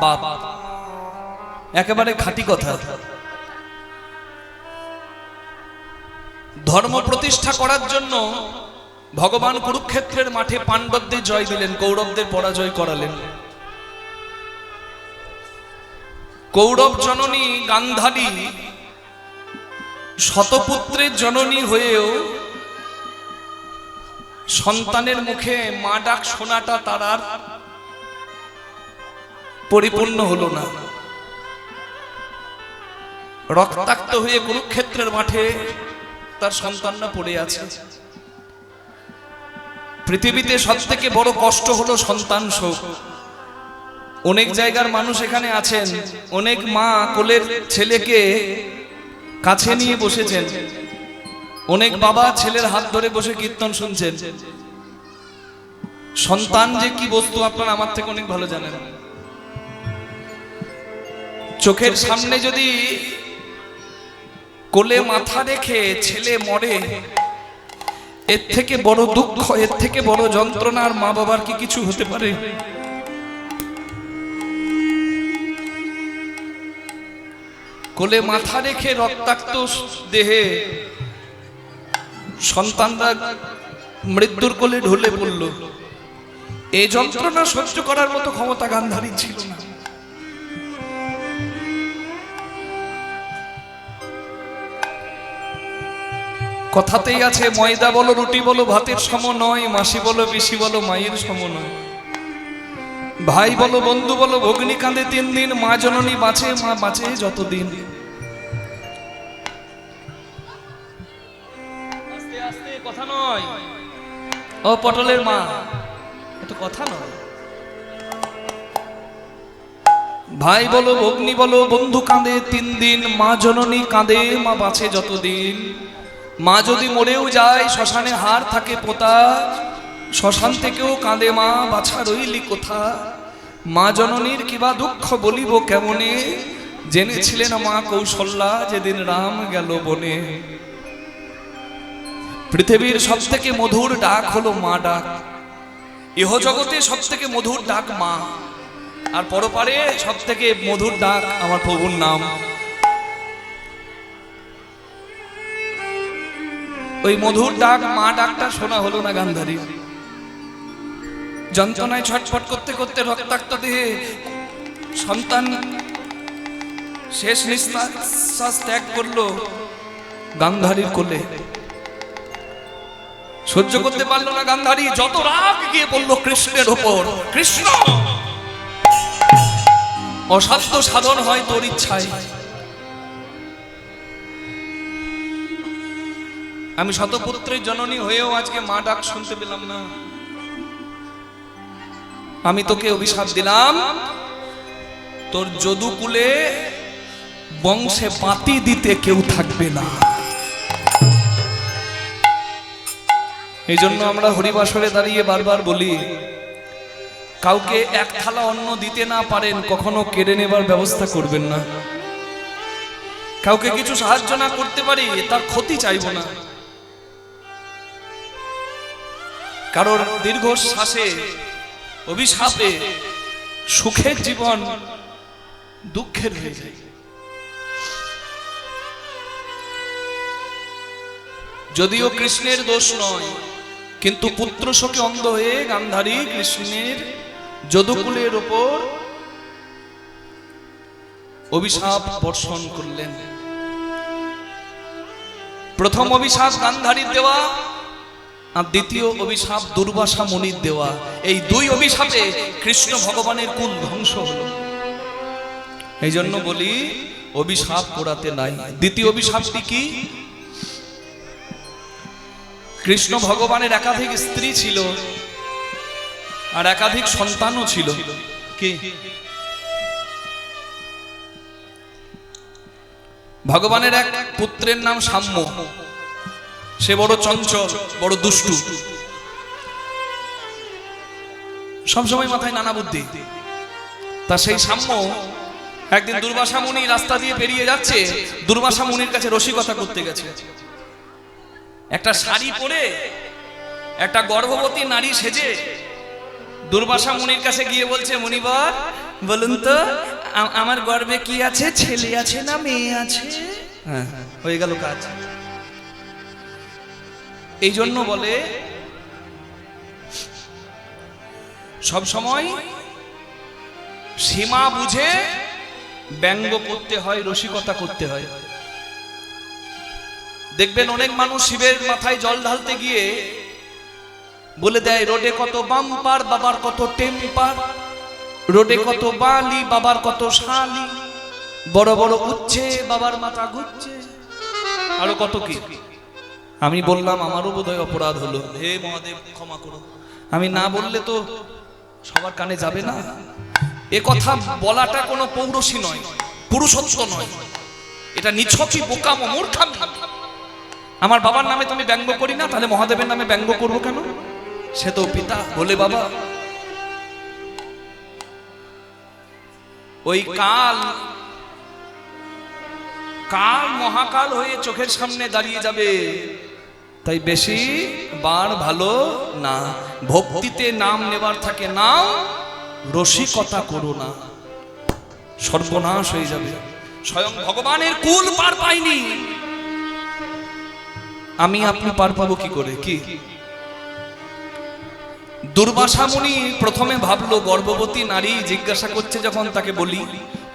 বাপ, একেবারে খাঁটি কথা। ধর্ম প্রতিষ্ঠা করার জন্য ভগবান কুরুক্ষেত্রের মাঠে পাণ্ডবদের জয় দিলেন, কৌরবদের পরাজয় করালেন। কৌরব জননী গান্ধারী শতপুত্রের জননী হয়েও সন্তানের মুখে মা ডাক শোনাটা তার আর পরিপূর্ণ হলো না। রক্তাক্ত হয়ে কুরুক্ষেত্রের মাঠে তার সন্তানরা পড়ে আছে। পৃথিবীতে সবথেকে বড় কষ্ট হলো সন্তান শোক। অনেক জায়গার মানুষ এখানে আছেন, অনেক মা কোলের ছেলেকে কাছে নিয়ে বসেছেন, অনেক বাবা ছেলের হাত ধরে বসে কীর্তন শুনছেন। সন্তান যে কি বস্তু আপনারা আমার থেকে অনেক ভালো জানেন। চোখের সামনে যদি কোলে মাথা রেখে ছেলে মরে, এর থেকে বড় দুঃখ, এর থেকে বড় যন্ত্রণার মা বাবার কি কিছু হতে পারে? কোলে মাথা রেখে রক্তাক্ত দেহে সন্তানরা মৃত্যুর কোলে ঢলে পড়ল, এই যন্ত্রণা সহ্য করার মতো ক্ষমতা গান্ধারী ছিল না। কথাতেই আছে, ময়দা বলো রুটি বলো ভাতের সম নয়, মাসি বলো পিসি বলো মায়ের সম নয়, ভাই বলো বন্ধু বলো ভগ্নী কাঁদে 3 দিন, মা জননী বাঁচে, মা বাঁচে যতদিন। আস্তে আস্তে কথা নয়, ও পটলের মা, এটা কথা নয়। ভাই বলো ভগ্নী বলো বন্ধু কাঁদে 3 দিন, মা জননী কাঁদে, মা বাঁচে যতদিন। মা যদি মরেও যায় শ্মশানে হাড় থাকে পোতা, শ্মশান থেকেও কাঁদে মা, বাছা রইলি কোথা। মা জননীর কিবা দুঃখ বলিব কেমনে, জেনেছিলেন মা কৌশল্যা যেদিন রাম গেল বনে। পৃথিবীর সব থেকে মধুর ডাক হলো মা ডাক। ইহ জগতে সব থেকে মধুর ডাক মা, আর পরপারে সব থেকে মধুর ডাক আমার প্রভুর নাম। ওই মধুর ডাক মা ডাকটা শোনা হলো না গান্ধারী। যন্ত্রণায় ছটফট করতে করতে রক্তাক্ত দেহে সন্তান শেষ নিঃশ্বাস ত্যাগ করলো গান্ধারীর কোলে। সহ্য করতে পারলো না গান্ধারী, যত রাগ গিয়ে পড়লো কৃষ্ণের ওপর। কৃষ্ণ, অসাধ্য সাধন হয় তোর ইচ্ছায়। আমি শতপুত্রের জননী হয়েও আজকে মা ডাক শুনতে পেলাম না। আমি তোকে অভিশাপ দিলাম, তোর যদুকুলে বংশে পাতি দিতে কেউ থাকবে না। এই জন্য আমরা হরিবাসরে দাঁড়িয়ে বারবার বলি, কাউকে এক থালা অন্ন দিতে না পারেন কখনো কেড়ে নেবার ব্যবস্থা করবেন না। কাউকে কিছু সাহায্য না করতে পারি তার ক্ষতি চাইব না। কারোর দীর্ঘশ্বাসে অভিশাপে সুখের জীবন দুঃখের হয়ে যায়। যদিও কৃষ্ণের দোষ নয়, কিন্তু পুত্র শোকে অন্ধ হয়ে গান্ধারী কৃষ্ণের যদুকুলের ওপর অভিশাপ বর্ষণ করলেন। প্রথম অভিশাপ গান্ধারীর দেওয়া, আর দ্বিতীয় অভিশাপ দুর্বাসা মুনির দেওয়া। এই দুই অভিশাপে কৃষ্ণ ভগবানের কুল ধ্বংস হলো। এই জন্য বলি অভিশাপ পোড়াতে নাই। দ্বিতীয় অভিশাপটি কি? কৃষ্ণ ভগবানের একাধিক স্ত্রী ছিল আর একাধিক সন্তানও ছিল। কি? ভগবানের এক পুত্রের নাম সাম্য। সে বড় চঞ্চল, বড় দুষ্টু, সবসময় মাথায় নানা বুদ্ধি। তা সেই সাম্য একদিন দুর্বাসা মুনি রাস্তা দিয়ে পেরিয়ে যাচ্ছে, দুর্বাসা মুনির কাছে রসিকতা করতে গেছে। একটা শাড়ি পরে একটা গর্ভবতী নারী সেজে দুর্বাসা মুনির কাছে গিয়ে বলছে, মুনিবর বলুন তো আমার গর্ভে কি আছে, ছেলে আছে না মেয়ে আছে? হ্যাঁ, হয়ে গেল কাজ। এই জন্য বলে সব সময় সীমা বুঝে ব্যঙ্গ করতে হয়, রসিকতা করতে হয়। দেখবেন অনেক মানুষ শিবের মাথায় জল ঢালতে গিয়ে বলে দেয়, রোডে কত বাম্পার, বাবার কত টেম্পার, রোডে কত বালি, বাবার কত শালি, বড় বড় উচ্ছে, বাবার মাথা ঘুরছে, আরো কত কি। আমি বললাম আমারও বোধহয় অপরাধ হলো, হে মহাদেব ক্ষমা করো। আমি না বললে তো সবার কানে যাবে না। এ কথা বলাটা কোনো পৌরসী নয়, পুরুষত্ব নয়, এটা নিছকই বোকামো, মূর্খামি। আমার বাবার নামে তুমি ব্যঙ্গ করি না, তাহলে মহাদেবের নামে ব্যঙ্গ করবো কেন? সে তো পিতা বলে বাবা। ওই কাল কাল মহাকাল হয়ে চোখের সামনে দাঁড়িয়ে যাবে, তাই বেশি বার ভালো না। ভক্তিতে নাম নেবার থাকে নাম, রসিকতা করো না, সর্বনাশ হয়ে যাবে। স্বয়ং ভগবানের কুল পার পাইনি, আমি আপনি পার পাবো কি করে? কি দুর্বাসা মুনি প্রথমে ভাবলো গর্ভবতী নারী, জিজ্ঞাসা করছে যখন তাকে বলি,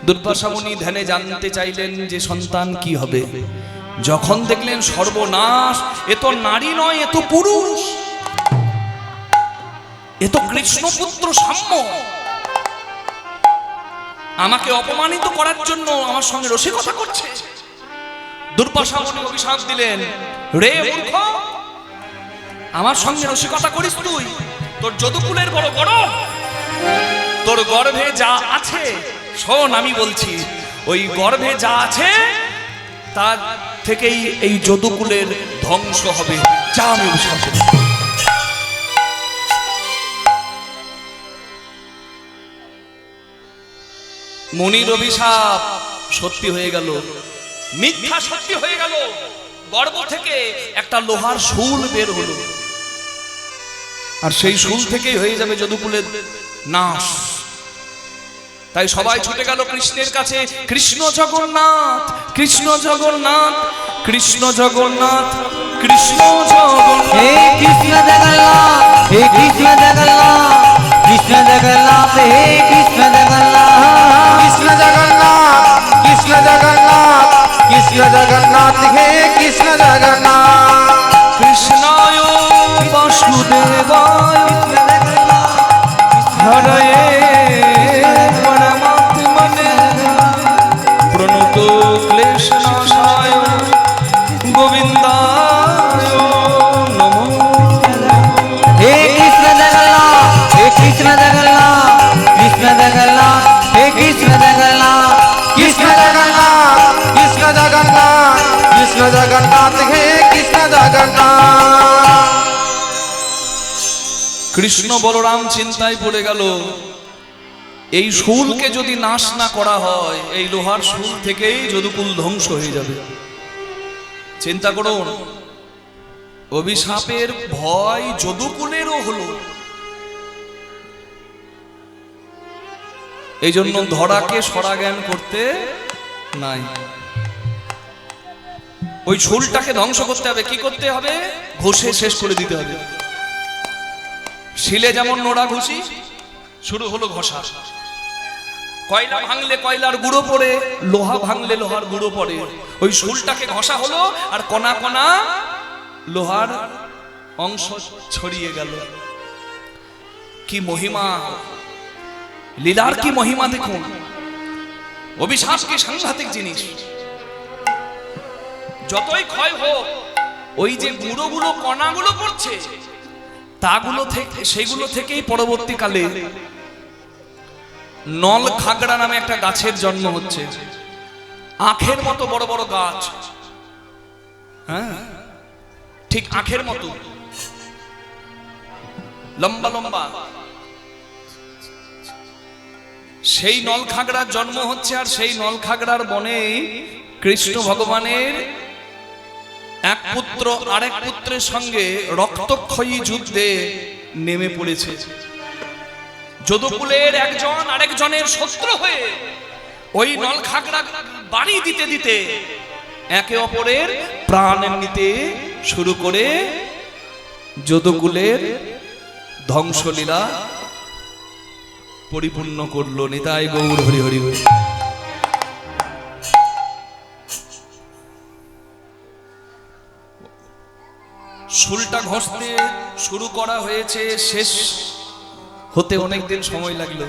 দুর্বাসা মুনি ধ্যানে জানতে চাইলেন যে সন্তান কি হবে। যখন দেখলেন সর্বনাশ, এ তো নারী নয়, এ তো পুরুষ, এ তো কৃষ্ণপুত্র সাম্য, আমাকে অপমানিত করার জন্য আমার সঙ্গে রসিকতা করছে। দুর্বাসা মুনি অভিশাপ দিলেন, রে মূর্খ, আমার সঙ্গে রসিকতা করিস তুই? তোর যদুকুলের বড় গরব, তোর গর্ভে যা আছে, শোন আমি বলছি, ওই গর্ভে যা আছে তার থেকেই এই যদুকুলের ধ্বংস হবে। যা, আমি অভিশাপ দেব। মুনির অভিশাপ সত্যি হয়ে গেল, মিথ্যা সত্যি হয়ে গেল। গর্ভ থেকে একটা লোহার শুল বের হলো, আর সেই শুল থেকেই হয়ে যাবে যদুকুলের নাশ। তাই সবাই ছুটে গেল কৃষ্ণের কাছে, কৃষ্ণ জগন্নাথ, কৃষ্ণ জগন্নাথ, কৃষ্ণ জগন্নাথ, কৃষ্ণ জগন্নাথ। হে কৃষ্ণ জগন্নাথ, হে কৃষ্ণ জগন্নাথ, কৃষ্ণ জগন্নাথ, হে কৃষ্ণ জগন্নাথ, কৃষ্ণ জগন্নাথ, কৃষ্ণ জগন্নাথ, কৃষ্ণ জগন্নাথ, হে কৃষ্ণ জগন্নাথ। কৃষ্ণায় বাসুদেবায় হরয়ে পরমাত্মনে প্রণত ক্লেশনাশায় গোবিন্দায় নমো। হে কৃষ্ণ জগন্নাথ, হে কৃষ্ণ জগন্নাথ, কৃষ্ণ জগন্নাথ, হে কৃষ্ণ জগন্নাথ, কৃষ্ণ জগন্নাথ, কৃষ্ণ জগন্নাথ, কৃষ্ণ জগন্নাথ, হে কৃষ্ণ জগন্নাথ। কৃষ্ণ বলরাম চিন্তায় পড়ে গেল, এই শুলকে যদি নাশ না করা হয়, এই লোহার শুল থেকেই যদুকুল ধ্বংস হয়ে যাবে। চিন্তা করুন, অভিশাপের ভয় যদুকুলেরও হলো। এই জন্য ধরাকে সরা জ্ঞান করতে নাই। ওই শুলটাকে ধ্বংস করতে হবে। কি করতে হবে? ঘষে শেষ করে দিতে হবে। শিলে যেমন নোড়া ঘুষি, শুরু হলো ঘষা। কয়লা ভাঙলে কয়লার গুঁড়ো পড়ে, লোহা ভাঙলে লোহার গুঁড়ো পড়ে। ওই শুলটাকে ঘষা হলো আর কণা কণা লোহার অংশ ছড়িয়ে গেল। কি মহিমা, লীলার কি মহিমা দেখুন। অভিশাপ কি সাংঘাতিক জিনিস। যতই ক্ষয় হোক, ওই যে গুঁড়োগুলো কণাগুলো পড়ছে, তাগুলো থেকে, সেগুলো থেকেই পরবর্তীকালে নল খাগড়া নামে একটা গাছের জন্ম হচ্ছে। আখের মতো বড় বড় গাছ, হ্যাঁ ঠিক আখের মতো লম্বা লম্বা, সেই নল খাগড়ার জন্ম হচ্ছে। আর সেই নল খাগড়ার বনে কৃষ্ণ ভগবানের এক পুত্র আরেক পুত্রের সঙ্গে রক্তক্ষয়ী যুদ্ধে নেমে পড়েছে। যদুকুলের একজন আরেকজনের শত্রু হয়ে ওই নল খাগড়া বাড়ি দিতে দিতে একে অপরের প্রাণ নিতে শুরু করে যদুকুলের ধ্বংসলীলা পরিপূর্ণ করলো। নিতাই গৌর হরি হরি হরি। শুলটা ঘষতে শুরু করা হয়েছে, শেষ হতে অনেকদিন সময় লাগলো।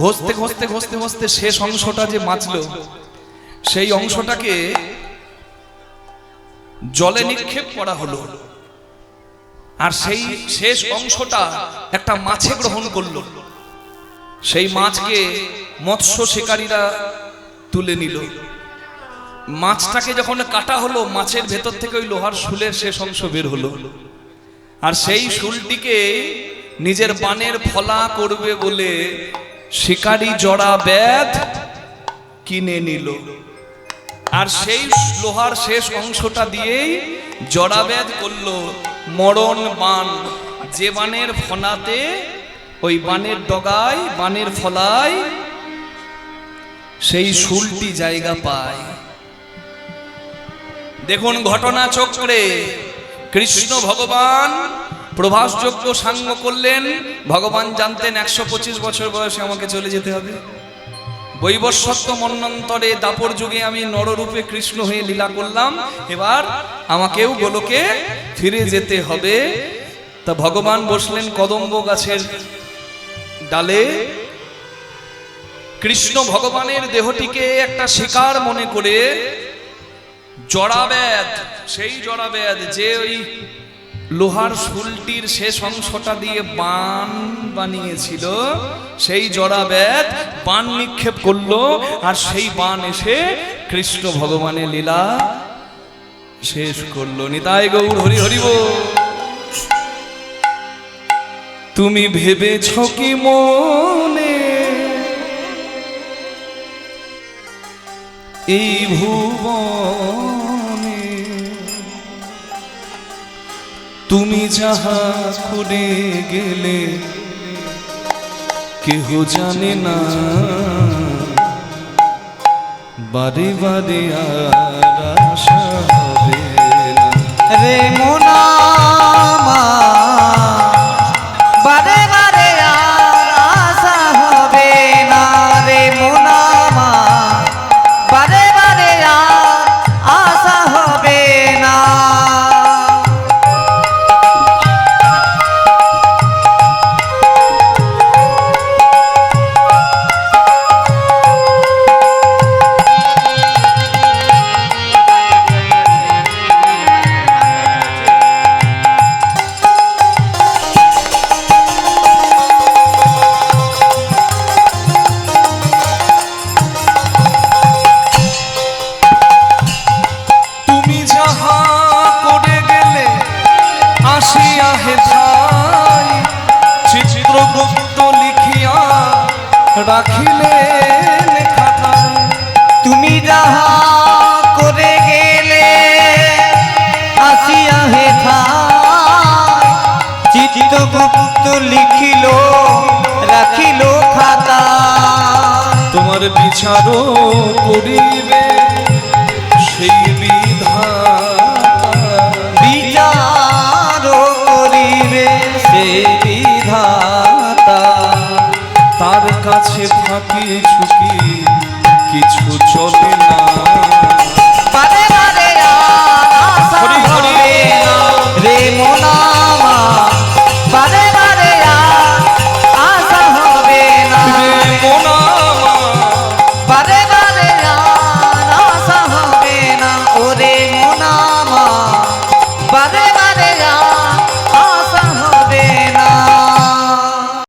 ঘষতে ঘষতে ঘষতে ঘষতে শেষ অংশটা যে বাঁচলো, সেই অংশটাকে জলে নিক্ষেপ করা হলো। আর সেই শেষ অংশটা একটা মাছে গ্রহণ করলো। সেই মাছকে মৎস্য শিকারীরা তুলে নিল। মাছটাকে যখন কাটা হলো, মাছের ভেতর থেকে ওই লোহার শুলের শেষ অংশ বের হলো। আর সেই শুলটিকে নিজের বানের ফলা করবে বলে শিকারী জড়া ব্যাধ কিনে নিল। আর সেই লোহার শেষ অংশটা দিয়েই জড়া ব্যাধ করলো মরণ বান। যে বানের ফলাতে, ওই বানের ডগায়, বানের ফলায় সেই শুলটি জায়গা পায়। দেখুন ঘটনা চক্রে কৃষ্ণ ভগবান প্রভাসযোগ্য সাঙ্গ করলেন। ভগবান জানতেন 125 বছর বয়সে আমাকে চলে যেতে হবে। বৈবস্বত্ব মন্বন্তরে দাপর যুগে আমি নররূপে কৃষ্ণ হয়ে লীলা করলাম, এবার আমাকেও গোলকে ফিরে যেতে হবে। তা ভগবান বসলেন কদম্ব গাছের ডালে। কৃষ্ণ ভগবানের দেহটিকে একটা শিকার মনে করে জড়াব্যাধ, সেই জড়াব্যাধ যে ওই লোহার শুলটির শেষ অংশটা দিয়ে বান বানিয়েছিল, সেই জড়াব্যাধ বান নিক্ষেপ করলো। আর সেই বান এসে কৃষ্ণ ভগবানের লীলা শেষ করলো। নিতাই গৌর হরি হরি বল। তুমি ভেবেছ কি মনে এই ভুবনে তুমি যাহা করে গেলে কেহ জানে না, বারে বারে আর আশা হবে না। রে মোনা বারে বারে আর আশা হবে না। রে মোনা বারে বারে আর আশা হবে না। রাখিলেন খাতায় তুমি যাহা করে গেলে আসিয়া হেথায়, চিত্রগুপ্ত লিখিল রাখিল খাতা। তোমার বিচার করিবে সেই বিধাতা, বিচার করিবে সেই বিধাতা। কিছু কি কিছু চলে